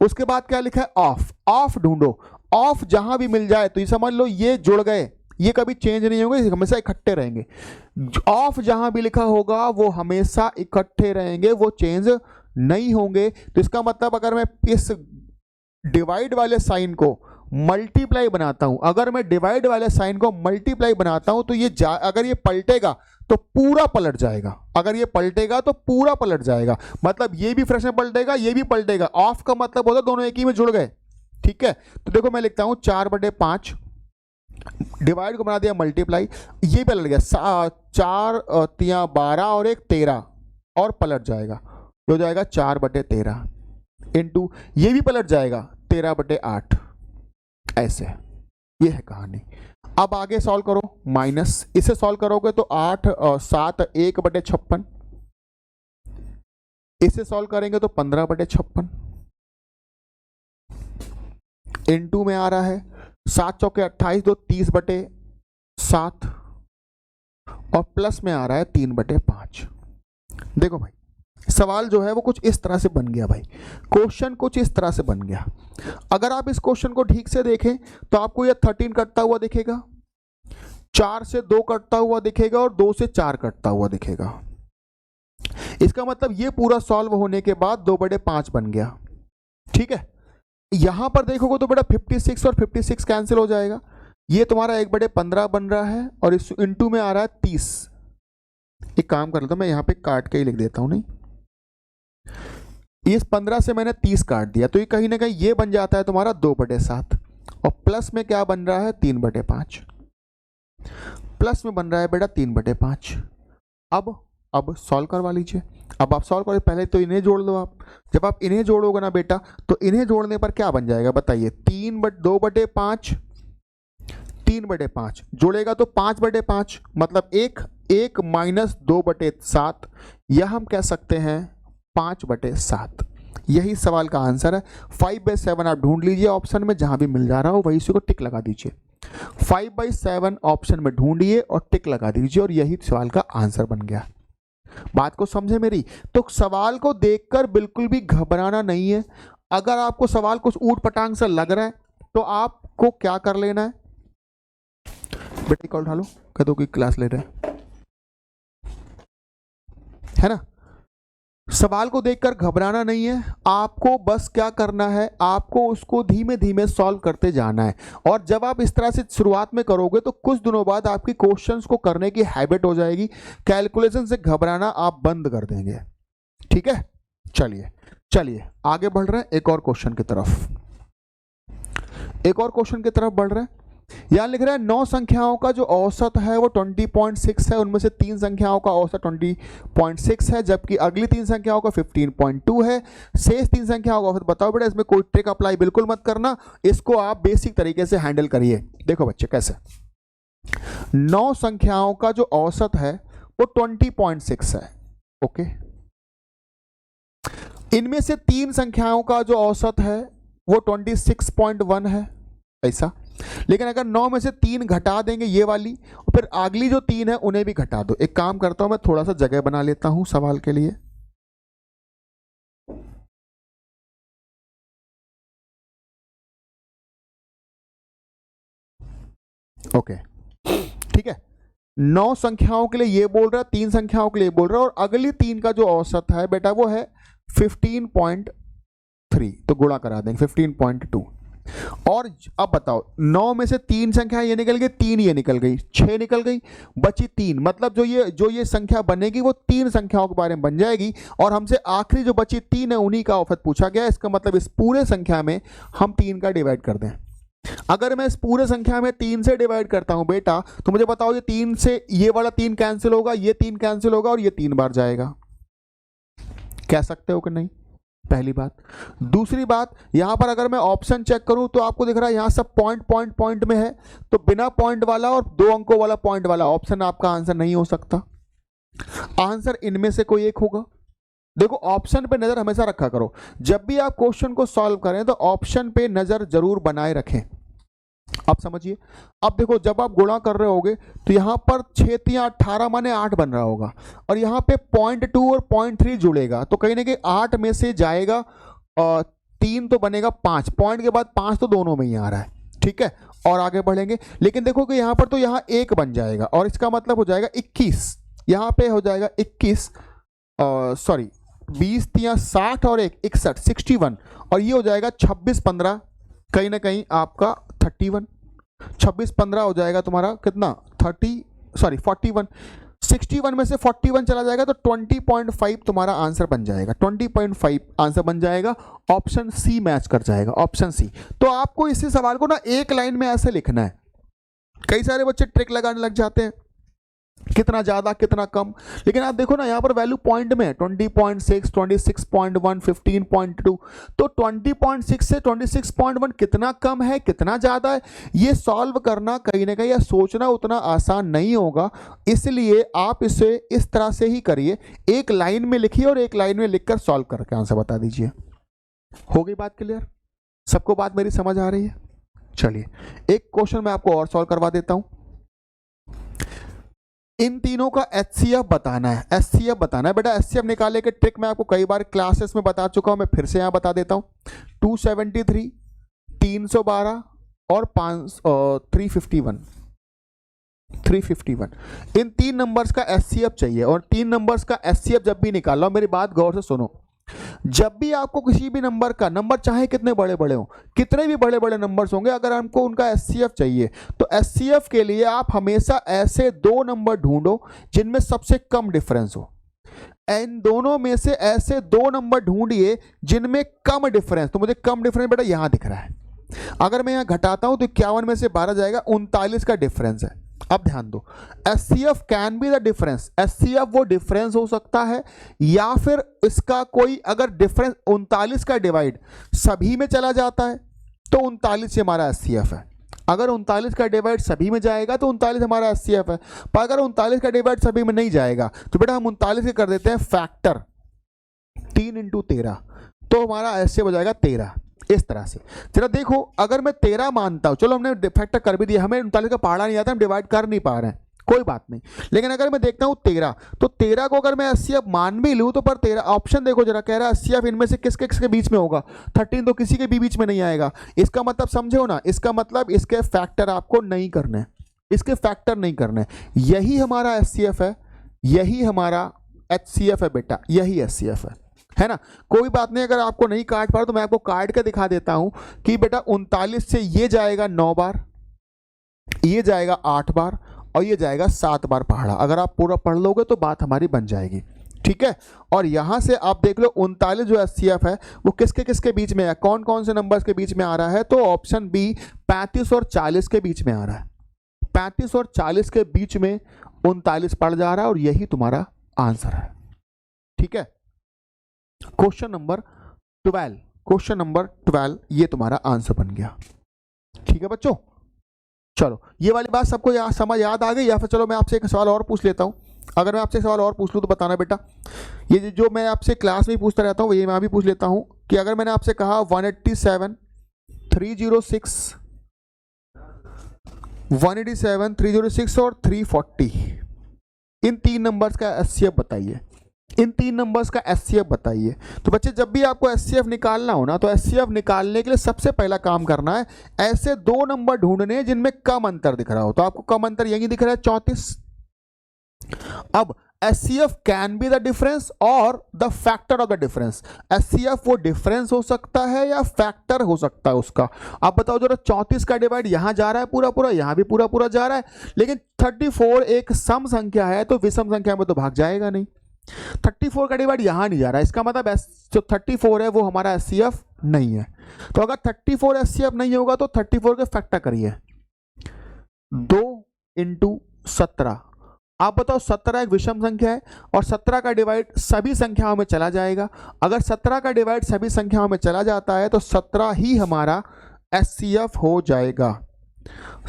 उसके बाद क्या लिखा है, ऑफ। ऑफ ढूंढो, ऑफ जहां भी मिल जाए तो ये समझ लो ये जुड़ गए, ये कभी चेंज नहीं होंगे, हमेशा इकट्ठे रहेंगे। ऑफ जहां भी लिखा होगा वो हमेशा इकट्ठे रहेंगे, वो चेंज नहीं होंगे। तो इसका मतलब अगर मैं इस डिवाइड वाले साइन को मल्टीप्लाई बनाता हूं, अगर मैं डिवाइड वाले साइन को मल्टीप्लाई बनाता हूं तो ये अगर ये पलटेगा तो पूरा पलट जाएगा। अगर ये पलटेगा तो पूरा पलट जाएगा, मतलब ये भी फ्रैक्शन पलटेगा, ये भी पलटेगा। ऑफ का मतलब होता है दोनों एक ही में जुड़ गए। ठीक है, तो देखो मैं लिखता हूं 4/5, डिवाइड को बना दिया मल्टीप्लाई, ये पलट गया 4 3 12 और 1 13 और पलट जाएगा, हो जाएगा 4/13 इंटू ये भी पलट जाएगा 13/8। ऐसे ये है कहानी। अब आगे सॉल्व करो, माइनस इसे सॉल्व करोगे तो 8 7 1/56, इसे सॉल्व करेंगे तो 15/56 इंटू में आ रहा है 7 चौके 28 2 30/7 और प्लस में आ रहा है 3/5। देखो भाई सवाल जो है वो कुछ इस तरह से बन गया भाई, क्वेश्चन कुछ इस तरह से बन गया। अगर आप इस क्वेश्चन को ठीक से देखें तो आपको ये 13 कटता हुआ दिखेगा, 4 से 2 कटता हुआ दिखेगा और 2 से 4 कटता हुआ दिखेगा। इसका मतलब ये पूरा सॉल्व होने के बाद 2/5 बन गया। ठीक है, यहां पर देखोगे तो बेटा 56 और 56 कैंसिल हो जाएगा, ये तुम्हारा 1/15 बन रहा है और इस इंटू में आ रहा है 30। एक काम कर लेता हूं मैं यहां पे काट के ही लिख देता हूं, नहीं इस 15 से मैंने 30 काट दिया, तो ये कहीं ना कहीं ये बन जाता है तुम्हारा 2/7 और प्लस में क्या बन रहा है 3/5, प्लस में बन रहा है बेटा 3/5। अब सॉल्व करवा लीजिए। अब आप सॉल्व करें, पहले तो इन्हें जोड़ लो आप। जब आप इन्हें जोड़ोगे ना बेटा तो इन्हें जोड़ने पर क्या बन जाएगा बताइए, 2/5 3/5 जोड़ेगा तो 5/5, मतलब 1 माइनस 2/7, यह हम कह सकते हैं 5/7। यही सवाल का आंसर है। 5/7 आप ढूंढ लीजिए ऑप्शन में, जहां भी मिल जा रहा हो वही उसी को टिक लगा दीजिए। 5/7 ऑप्शन में ढूंढिए और टिक लगा दीजिए और यही सवाल का आंसर बन गया। बात को समझे मेरी? तो सवाल को देखकर बिल्कुल भी घबराना नहीं है। अगर आपको सवाल कुछ ऊट पटांग सा लग रहा है तो आपको क्या कर लेना है, बेटे कॉल उठा लो, कह दो कि क्लास ले रहे है ना। सवाल को देखकर घबराना नहीं है, आपको बस क्या करना है, आपको उसको धीमे धीमे सॉल्व करते जाना है। और जब आप इस तरह से शुरुआत में करोगे तो कुछ दिनों बाद आपकी क्वेश्चंस को करने की हैबिट हो जाएगी, कैलकुलेशन से घबराना आप बंद कर देंगे। ठीक है, चलिए आगे बढ़ रहे हैं एक और क्वेश्चन की तरफ बढ़ रहे हैं। यहां लिख रहा है 9 संख्याओं का जो औसत है वो 20.6 है, उनमें से 3 संख्याओं का औसत 20.6 है, जबकि अगली 3 संख्याओं का 15.2 है। शेष 3 संख्याओं का औसत बताओ बेटा। इसमें कोई ट्रिक अप्लाई बिल्कुल मत करना, इसको आप बेसिक तरीके से हैंडल करिए। देखो बच्चे कैसे, 9 संख्याओं का जो औसत है वो 20.6 है। ओके, इनमें से 3 संख्याओं का जो औसत है वो 26.1 है ऐसा। लेकिन अगर 9 में से 3 घटा देंगे ये वाली, और फिर अगली जो 3 है उन्हें भी घटा दो। एक काम करता हूं, मैं थोड़ा सा जगह बना लेता हूं सवाल के लिए। ओके, ठीक है। 9 संख्याओं के लिए ये बोल रहा है, 3 संख्याओं के लिए बोल रहा है, और अगली 3 का जो औसत है बेटा वो है 15.3, तो गुणा करा देंगे 15.2। और अब बताओ 9 में से 3 संख्या ये निकल गई, 3 ये निकल गई, 6 निकल गई, बची 3। मतलब जो ये संख्या बनेगी वो 3 संख्याओं के बारे में बन जाएगी, और हमसे आखिरी जो बची 3 है उन्हीं का औसत पूछा गया। इसका मतलब इस पूरे संख्या में हम 3 का डिवाइड कर दें। अगर मैं इस पूरे संख्या में 3 से डिवाइड करता हूं बेटा, तो मुझे बताओ ये 3 से ये वाला 3 कैंसिल होगा, ये 3 कैंसिल होगा, और ये 3 बार जाएगा। कह सकते हो कि नहीं? पहली बात। दूसरी बात, यहां पर अगर मैं ऑप्शन चेक करूं तो आपको दिख रहा है यहां सब पॉइंट पॉइंट पॉइंट में है, तो बिना पॉइंट वाला और 2 अंकों वाला पॉइंट वाला ऑप्शन आपका आंसर नहीं हो सकता। आंसर इनमें से कोई एक होगा। देखो ऑप्शन पे नजर हमेशा रखा करो, जब भी आप क्वेश्चन को सॉल्व करें तो ऑप्शन पे नजर जरूर बनाए रखें। अब समझिए, अब देखो जब आप गुणा कर रहे होगे तो यहां पर 6 3 18 माने 8 बन रहा होगा, और यहां पे 0.2 और 0.3 जुड़ेगा, तो कहीं ना कहीं 8 में से जाएगा 3 तो बनेगा 5, पॉइंट के बाद 5 तो दोनों में ही आ रहा है, ठीक है। और आगे बढ़ेंगे, लेकिन देखो कि यहां पर तो यहां 1 बन जाएगा, और इसका मतलब हो जाएगा 21, यहां पे हो जाएगा 21, सॉरी 20 3 60 और 1 61 61, और ये हो जाएगा 26 15, कहीं ना कहीं आपका 31, 26 15 हो जाएगा तुम्हारा कितना 41, 61 में से 41 चला जाएगा तो 20.5 तुम्हारा आंसर बन जाएगा, 20.5 आंसर बन जाएगा। ऑप्शन सी मैच कर जाएगा, ऑप्शन सी। तो आपको इसी सवाल को ना एक लाइन में ऐसे लिखना है। कई सारे बच्चे ट्रिक लगाने लग जाते हैं, कितना ज्यादा कितना कम, लेकिन आप देखो ना यहाँ पर वैल्यू पॉइंट में है, 20.6 26.1 15.2, तो 20.6 से 26.1 कितना कम है कितना ज्यादा है, ये सॉल्व करना कहीं ना कहीं या सोचना उतना आसान नहीं होगा। इसलिए आप इसे इस तरह से ही करिए, एक लाइन में लिखिए और एक लाइन में लिखकर सॉल्व करके आंसर बता दीजिए। हो गई बात क्लियर? सबको बात मेरी समझ आ रही है? चलिए एक क्वेश्चन मैं आपको और सॉल्व करवा देता हूं। इन तीनों का एचसीएफ बताना है, एचसीएफ बताना है बेटा। एचसीएफ निकाले के ट्रिक मैं आपको कई बार क्लासेस में बता चुका हूं, मैं फिर से यहां बता देता हूं। 273 312 और 351 इन 3 नंबर्स का एचसीएफ चाहिए, और 3 नंबर्स का एचसीएफ जब भी निकाल लो, मेरी बात गौर से सुनो, जब भी आपको किसी भी नंबर का, नंबर चाहे कितने बड़े बड़े हो, कितने भी बड़े बड़े नंबर्स होंगे, अगर हमको उनका एचसीएफ चाहिए तो एचसीएफ के लिए आप हमेशा ऐसे 2 नंबर ढूंढो जिनमें सबसे कम डिफरेंस हो। इन दोनों में से ऐसे 2 नंबर ढूंढिए जिनमें कम डिफरेंस, तो मुझे कम डिफरेंस बेटा यहां दिख रहा है। अगर मैं यहां घटाता हूं तो 51 में से 12 जाएगा, 39 का डिफरेंस है। अब ध्यान दो, HCF can be the difference, HCF वो डिफरेंस हो सकता है, या फिर इसका कोई अगर डिफरेंस 39 का डिवाइड सभी में चला जाता है तो 39 से हमारा एचसीएफ है। अगर 39 का डिवाइड सभी में जाएगा तो 39 हमारा एचसीएफ है, पर अगर 39 का डिवाइड सभी में नहीं जाएगा तो बेटा हम 39 के कर देते हैं फैक्टर 3 × 13, तो हमारा एचसीएफ हो जाएगा 13। इस तरह से जरा देखो, अगर मैं 13 मानता हूं, चलो हमने फैक्टर कर भी दिया, हमें 39 का पहाड़ा नहीं आता, हम डिवाइड कर नहीं पा रहे हैं, कोई बात नहीं। लेकिन अगर मैं देखता हूं 13, तो 13 को अगर मैं एचसीएफ मान भी लूं तो पर 13 ऑप्शन देखो जरा, कह रहा है एचसीएफ इनमें से किसके किसके बीच में होगा, 13 तो किसी के भी बीच में नहीं आएगा। इसका मतलब समझो ना, इसका मतलब इसके फैक्टर आपको नहीं करने, इसके फैक्टर नहीं करने। यही हमारा एचसीएफ है, यही हमारा एचसीएफ है बेटा, यही एचसीएफ है ना। कोई बात नहीं, अगर आपको नहीं काट पा रहा तो मैं आपको काट के दिखा देता हूं कि बेटा 39 से ये जाएगा 9 बार, ये जाएगा 8 बार, और ये जाएगा 7 बार पहाड़ा। अगर आप पूरा पढ़ लोगे तो बात हमारी बन जाएगी, ठीक है। और यहां से आप देख लो 39 जो एचसीएफ है वो किसके किसके बीच में है, कौन कौन से नंबर्स के बीच में आ रहा है, तो ऑप्शन बी 35 और 40 के बीच में आ रहा है। 35 और 40 के बीच में 39 पड़ जा रहा है, और यही तुम्हारा आंसर है, ठीक है। क्वेश्चन नंबर 12, क्वेश्चन नंबर 12 ये तुम्हारा आंसर बन गया, ठीक है बच्चों। चलो ये वाली बात सबको समझ याद आ गई, या फिर चलो मैं आपसे एक सवाल और पूछ लेता हूं। अगर मैं आपसे एक सवाल और पूछ लूँ तो बताना बेटा, ये जो मैं आपसे क्लास में ही पूछता रहता हूँ ये मैं भी पूछ लेता हूँ कि अगर मैंने आपसे कहा 187 306 187 306 और 340, इन तीन नंबर्स का एचसीएफ बताइए, इन तीन नंबर्स का एचसीएफ बताइए। तो बच्चे जब भी आपको एचसीएफ निकालना हो ना, तो एचसीएफ निकालने के लिए सबसे पहला काम करना है ऐसे दो नंबर ढूंढने जिनमें कम अंतर दिख रहा हो। तो आपको कम अंतर यही दिख रहा है 34। अब HCF can be the difference और the factor of the difference. HCF वो डिफरेंस हो सकता है या फैक्टर हो सकता है उसका। आप बताओ जरा, 34 का डिवाइड यहां जा रहा है पूरा पूरा, यहां भी पूरा पूरा जा रहा है, लेकिन 34 एक सम संख्या है तो विषम संख्या में तो भाग जाएगा नहीं। 34 का डिवाइड यहां नहीं जा रहा है, इसका मतलब जो 34 है वो हमारा एचसीएफ नहीं है। तो अगर 34 एचसीएफ नहीं होगा तो 34 के फैक्टर करिए, 2 × 17। आप बताओ 17 एक विषम संख्या है और 17 का डिवाइड सभी संख्याओं में चला जाएगा। अगर 17 का डिवाइड सभी संख्याओं में चला जाता है तो 17 ही हमारा एचसीएफ हो जाएगा।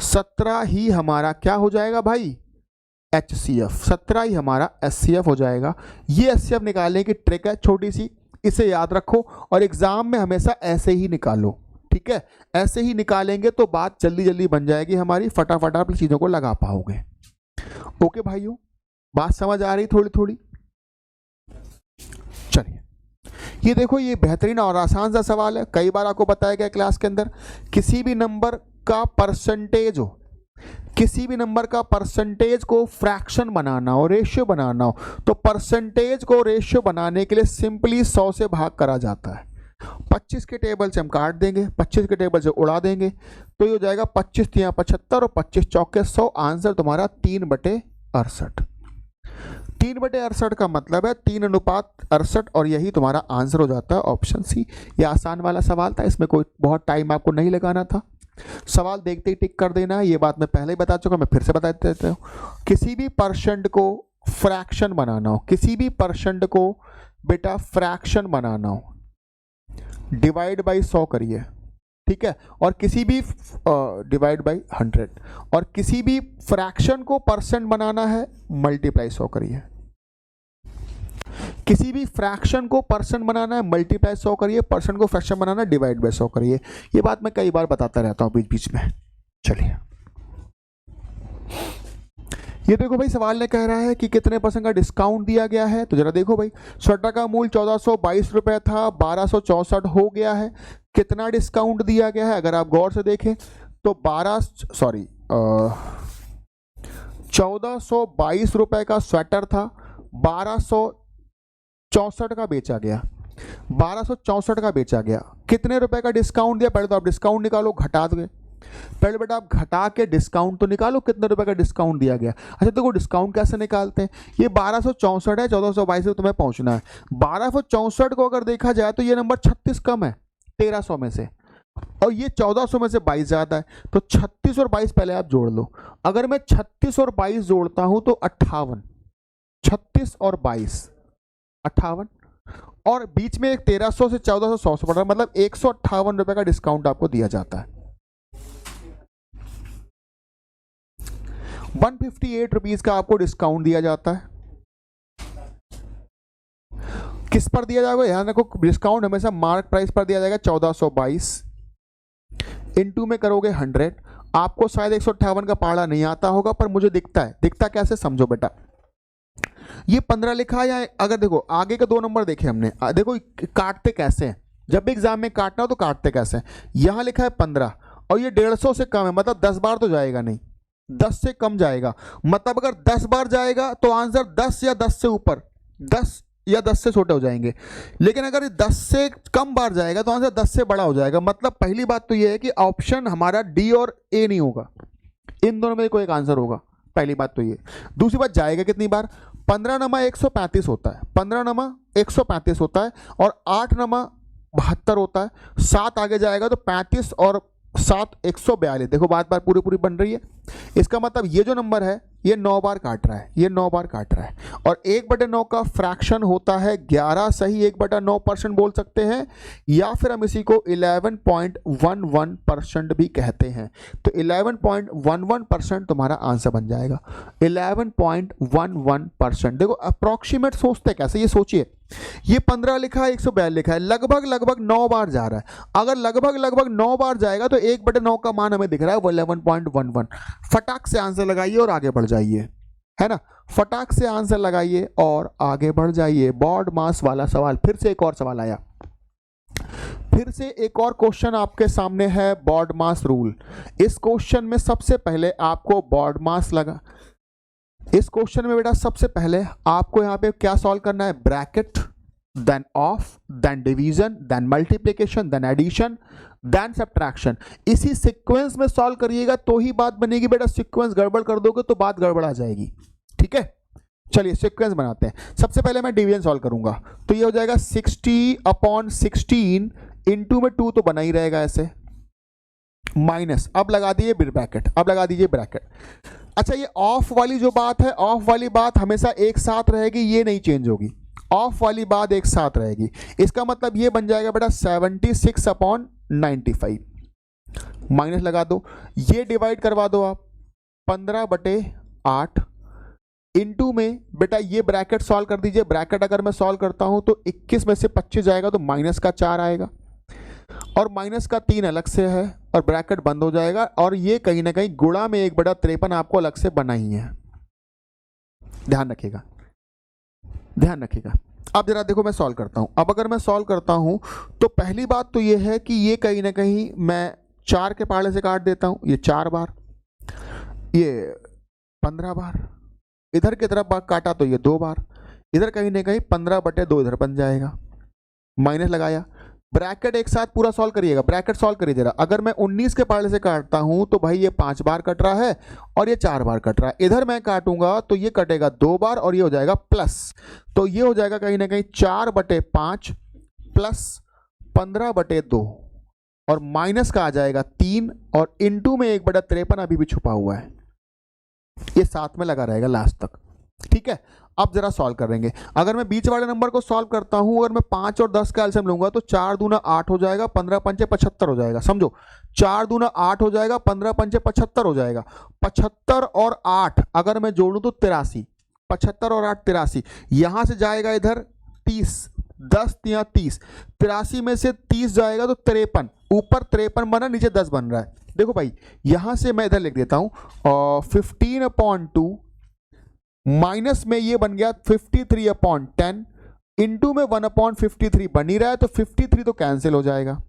17 ही हमारा क्या हो जाएगा भाई? एचसीएफ। 17 ही हमारा एचसीएफ हो जाएगा। ये एचसीएफ निकालने की ट्रिक है छोटी सी, इसे याद रखो और एग्जाम में हमेशा ऐसे ही निकालो, ठीक है? ऐसे ही निकालेंगे तो बात जल्दी जल्दी बन जाएगी हमारी, फटाफट आप चीज़ों को लगा पाओगे। ओके भाइयों, बात समझ आ रही थोड़ी थोड़ी? चलिए, ये देखो, ये बेहतरीन और आसान सा सवाल है। कई बार आपको बताया गया क्लास के अंदर, किसी भी नंबर का परसेंटेज हो, किसी भी नंबर का परसेंटेज को फ्रैक्शन बनाना हो, रेशियो बनाना हो, तो परसेंटेज को रेशियो बनाने के लिए सिंपली 100 से भाग करा जाता है। 25 के टेबल से हम काट देंगे, 25 के टेबल से उड़ा देंगे, तो ये हो जाएगा 25 × 75 और 25 चौके 100। आंसर तुम्हारा 3/68। 3/68 का मतलब है 3:68 और यही तुम्हारा आंसर हो जाता है ऑप्शन सी। ये आसान वाला सवाल था, इसमें कोई बहुत टाइम आपको नहीं लगाना था, सवाल देखते ही टिक कर देना है। ये बात मैं पहले ही बता चुका, मैं फिर से बता देता हूँ। किसी भी परसेंट को फ्रैक्शन बनाना हो, किसी भी परसेंट को बेटा फ्रैक्शन बनाना हो, डिवाइड बाई 100 करिए, ठीक है? और किसी भी डिवाइड बाई 100, और किसी भी फ्रैक्शन को परसेंट बनाना है, मल्टीप्लाई 100 करिए। किसी भी फ्रैक्शन को परसेंट बनाना है, मल्टीप्लाई 100 करिए। परसेंट को फ्रैक्शन बनाना है, डिवाइड बाय 100 करिए। ये बात मैं कई बार बताता रहता हूं बीच बीच में। चलिए, ये देखो भाई, सवाल ने कह रहा है कि कितने % का डिस्काउंट दिया गया है। तो जरा देखो भाई, स्वेटर का मूल्य 1422 रुपए था, 1264 हो गया है। कितना डिस्काउंट दिया गया है? अगर आप गौर से देखें तो 1422 रुपए का स्वेटर था, 1264 का बेचा गया, 1264 का बेचा गया। कितने रुपए का डिस्काउंट दिया? पहले तो आप डिस्काउंट निकालो, घटा दोगे। पहले बेटा आप घटा के डिस्काउंट तो निकालो, कितने रुपए का डिस्काउंट दिया गया। अच्छा देखो, डिस्काउंट कैसे निकालते हैं? ये 1264 है, 1422 से तुम्हें पहुंचना है। 1264 को अगर देखा जाए तो ये नंबर 36 कम है 1300 में से, और ये 1400 में से 22 ज्यादा है। तो 36 और 22 पहले आप जोड़ लो। अगर मैं 36 और 22 जोड़ता हूं तो 58, 36 और 22 58, और बीच में एक 1300 से 1400 100 पड़ रहा है, मतलब 158 रुपए का डिस्काउंट आपको दिया जाता है। 158 रुपीज का आपको डिस्काउंट दिया जाता है। किस पर दिया जाएगा? ध्यान रखो, डिस्काउंट हमेशा मार्क प्राइस पर दिया जाएगा। 1422 इनटू में करोगे 100। आपको शायद 158 का पहाड़ा नहीं आता होगा, पर मुझे दिखता है। दिखता कैसे, समझो बेटा। ये 15 लिखा है, या अगर देखो आगे के 2 नंबर देखे हमने, देखो काटते कैसे हैं। जब भी एग्जाम में काटना हो तो काटते कैसे हैं। यहां लिखा है 15 और ये 150 से कम है, मतलब 10 बार तो जाएगा नहीं, 10 से कम जाएगा। मतलब अगर 10 बार जाएगा तो आंसर 10 या 10 से ऊपर, 10 या 10 से छोटे हो जाएंगे। लेकिन अगर 10 से कम बार जाएगा तो आंसर 10 से बड़ा हो जाएगा। मतलब पहली बात तो ये है कि ऑप्शन हमारा डी और ए नहीं होगा, इन दोनों में कोई एक आंसर होगा। पहली बात तो ये। दूसरी बात, जाएगा कितनी बार? 15 नमा 135 होता है, 15 नमा 135 होता है, और 8 नमा 72 होता है। 7 आगे जाएगा तो 35 और 7 142। देखो बात पूरी पूरी बन रही है। इसका मतलब ये जो नंबर है ये 9 बार काट रहा है, ये 9 बार काट रहा है, और 1/9 का फ्रैक्शन होता है 11 सही 1/9% बोल सकते हैं, या फिर हम इसी को 11.11% भी कहते हैं। तो 11.11% तुम्हारा आंसर बन जाएगा, 11.11%। देखो अप्रॉक्सीमेट सोचते कैसे, ये सोचिए, ये 15 लिखा है, 142 लिखा है, लगभग 9 बार जा रहा है। अगर लगभग 9 बार जाएगा तो 1/9 का मान हमें दिख रहा है 11.11। फटाक से आंसर लगाइए और आगे बढ़ जाइए, है ना, फटाक से आंसर लगाइए और आगे बढ़ जाइए। बॉड मास वाला सवाल, फिर से एक और सवाल आया, फिर से एक और क्वेश्चन आपके सामने है, बॉड मास रूल। इस क्वेश्चन में सबसे पहले आपको बॉड मास लगा, इस क्वेश्चन में बेटा सबसे पहले आपको यहाँ पे क्या सॉल्व करना है, bracket, then of, then division, then multiplication, then addition, then subtraction. इसी सीक्वेंस में सॉल्व करिएगा तो ही बात बनेगी बेटा, सीक्वेंस गड़बड़ कर दोगे तो बात गड़बड़ आ जाएगी, ठीक है। चलिए सीक्वेंस बनाते हैं। सबसे पहले मैं डिवीजन सॉल्व करूंगा, तो ये हो जाएगा 60/16 इंटू में 2 तो बना ही रहेगा ऐसे, माइनस, अब लगा दीजिए ब्रैकेट, अब लगा दीजिए ब्रैकेट। अच्छा ये ऑफ वाली जो बात है, ऑफ वाली बात हमेशा एक साथ रहेगी, ये नहीं चेंज होगी, ऑफ वाली बात एक साथ रहेगी। इसका मतलब ये बन जाएगा बेटा 76/95, माइनस लगा दो, ये डिवाइड करवा दो आप 15/8 इंटू में बेटा ये ब्रैकेट सॉल्व कर दीजिए। ब्रैकेट अगर मैं सॉल्व करता हूं तो 21 में से 25 जाएगा तो माइनस का 4 आएगा, और माइनस का 3 अलग से है, और ब्रैकेट बंद हो जाएगा, और ये कहीं ना कहीं गुणा में 1/53 आपको अलग से बना ही है, ध्यान रखिएगा, ध्यान रखिएगा। अब जरा देखो मैं सॉल्व करता हूं। अब अगर मैं सॉल्व करता हूं तो पहली बात तो ये है कि ये कहीं ना कहीं मैं 4 के पहाड़े से काट देता हूं, ये 4 बार, ये 15 बार, इधर की तरफ काटा तो ये 2 बार, इधर कहीं ना कहीं 15/2 इधर बन जाएगा, माइनस लगाया। ब्रैकेट एक साथ पूरा सॉल्व करिएगा, ब्रैकेट सॉल्व करिए जरा। अगर मैं 19 के पहाड़े से काटता हूं तो भाई ये 5 बार कट रहा है और ये 4 बार कट रहा है। इधर मैं काटूंगा तो ये कटेगा 2 बार और ये हो जाएगा प्लस, तो ये हो जाएगा कहीं ना कहीं 4/5 प्लस 15/2, और माइनस का आ जाएगा 3, और इंटू में 1/53 अभी भी छुपा हुआ है, ये साथ में लगा रहेगा लास्ट तक, ठीक है। अब जरा सॉल्व करेंगे। अगर मैं बीच वाले नंबर को सॉल्व करता हूं, अगर मैं 5 और 10 का एलसीएम लूंगा तो 4 दूना 8 हो जाएगा, 15 पंचे 75 हो जाएगा, समझो 4 दूना 8 हो जाएगा, 15 पंचे 75 हो जाएगा। 75 और 8 अगर मैं जोड़ूं तो 83, 75 और 8 83, यहां से जाएगा इधर 30, 10 या 30, 83 में से 30 जाएगा तो 53, ऊपर 53 बना, नीचे 10 बन रहा है। देखो भाई यहां से मैं इधर लिख देता हूं 15/2 माइनस में ये बन गया 53/10 इंटू में 1/53 बन ही रहा है, तो 53 तो कैंसिल हो जाएगा।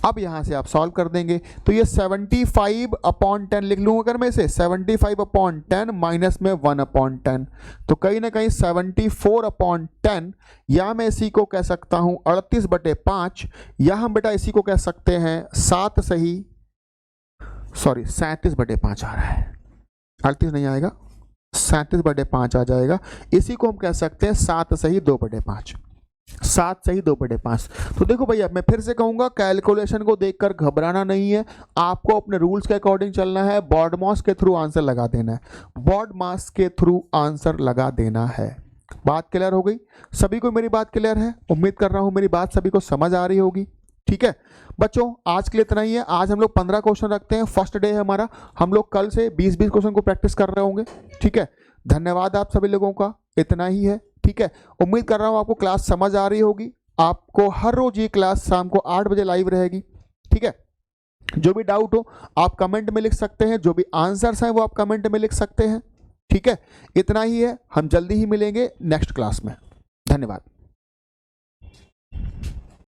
अब यहां से आप सॉल्व कर देंगे तो ये 75/10 लिख लूंगा, अगर मैं इसे 75/10 माइनस में 1/10, तो कहीं ना कहीं 74/10, या मैं इसी को कह सकता हूं 38/5, या हम बेटा इसी को कह सकते हैं 7 सही, सॉरी 37/5 आ रहा है, 38 नहीं आएगा, 37/5 आ जाएगा। इसी को हम कह सकते हैं 7 सही 2/5, 7 सही 2/5। तो देखो भैया मैं फिर से कहूंगा, कैलकुलेशन को देखकर घबराना नहीं है, आपको अपने रूल्स के अकॉर्डिंग चलना है, बॉड मास के थ्रू आंसर लगा देना है, बॉड मास के थ्रू आंसर लगा देना है। बात क्लियर हो गई? सभी को मेरी बात क्लियर है? उम्मीद कर रहा हूं मेरी बात सभी को समझ आ रही होगी, ठीक है बच्चों। आज के लिए इतना ही है। आज हम लोग 15 क्वेश्चन रखते हैं, फर्स्ट डे है हमारा, हम लोग कल से 20-20 क्वेश्चन को प्रैक्टिस कर रहे होंगे, ठीक है। धन्यवाद आप सभी लोगों का, इतना ही है, ठीक है। उम्मीद कर रहा हूं आपको क्लास समझ आ रही होगी। आपको हर रोज ये क्लास शाम को 8 बजे लाइव रहेगी, ठीक है। जो भी डाउट हो आप कमेंट में लिख सकते हैं, जो भी आंसर्स हैं वो आप कमेंट में लिख सकते हैं, ठीक है। इतना ही है, हम जल्दी ही मिलेंगे नेक्स्ट क्लास में। धन्यवाद।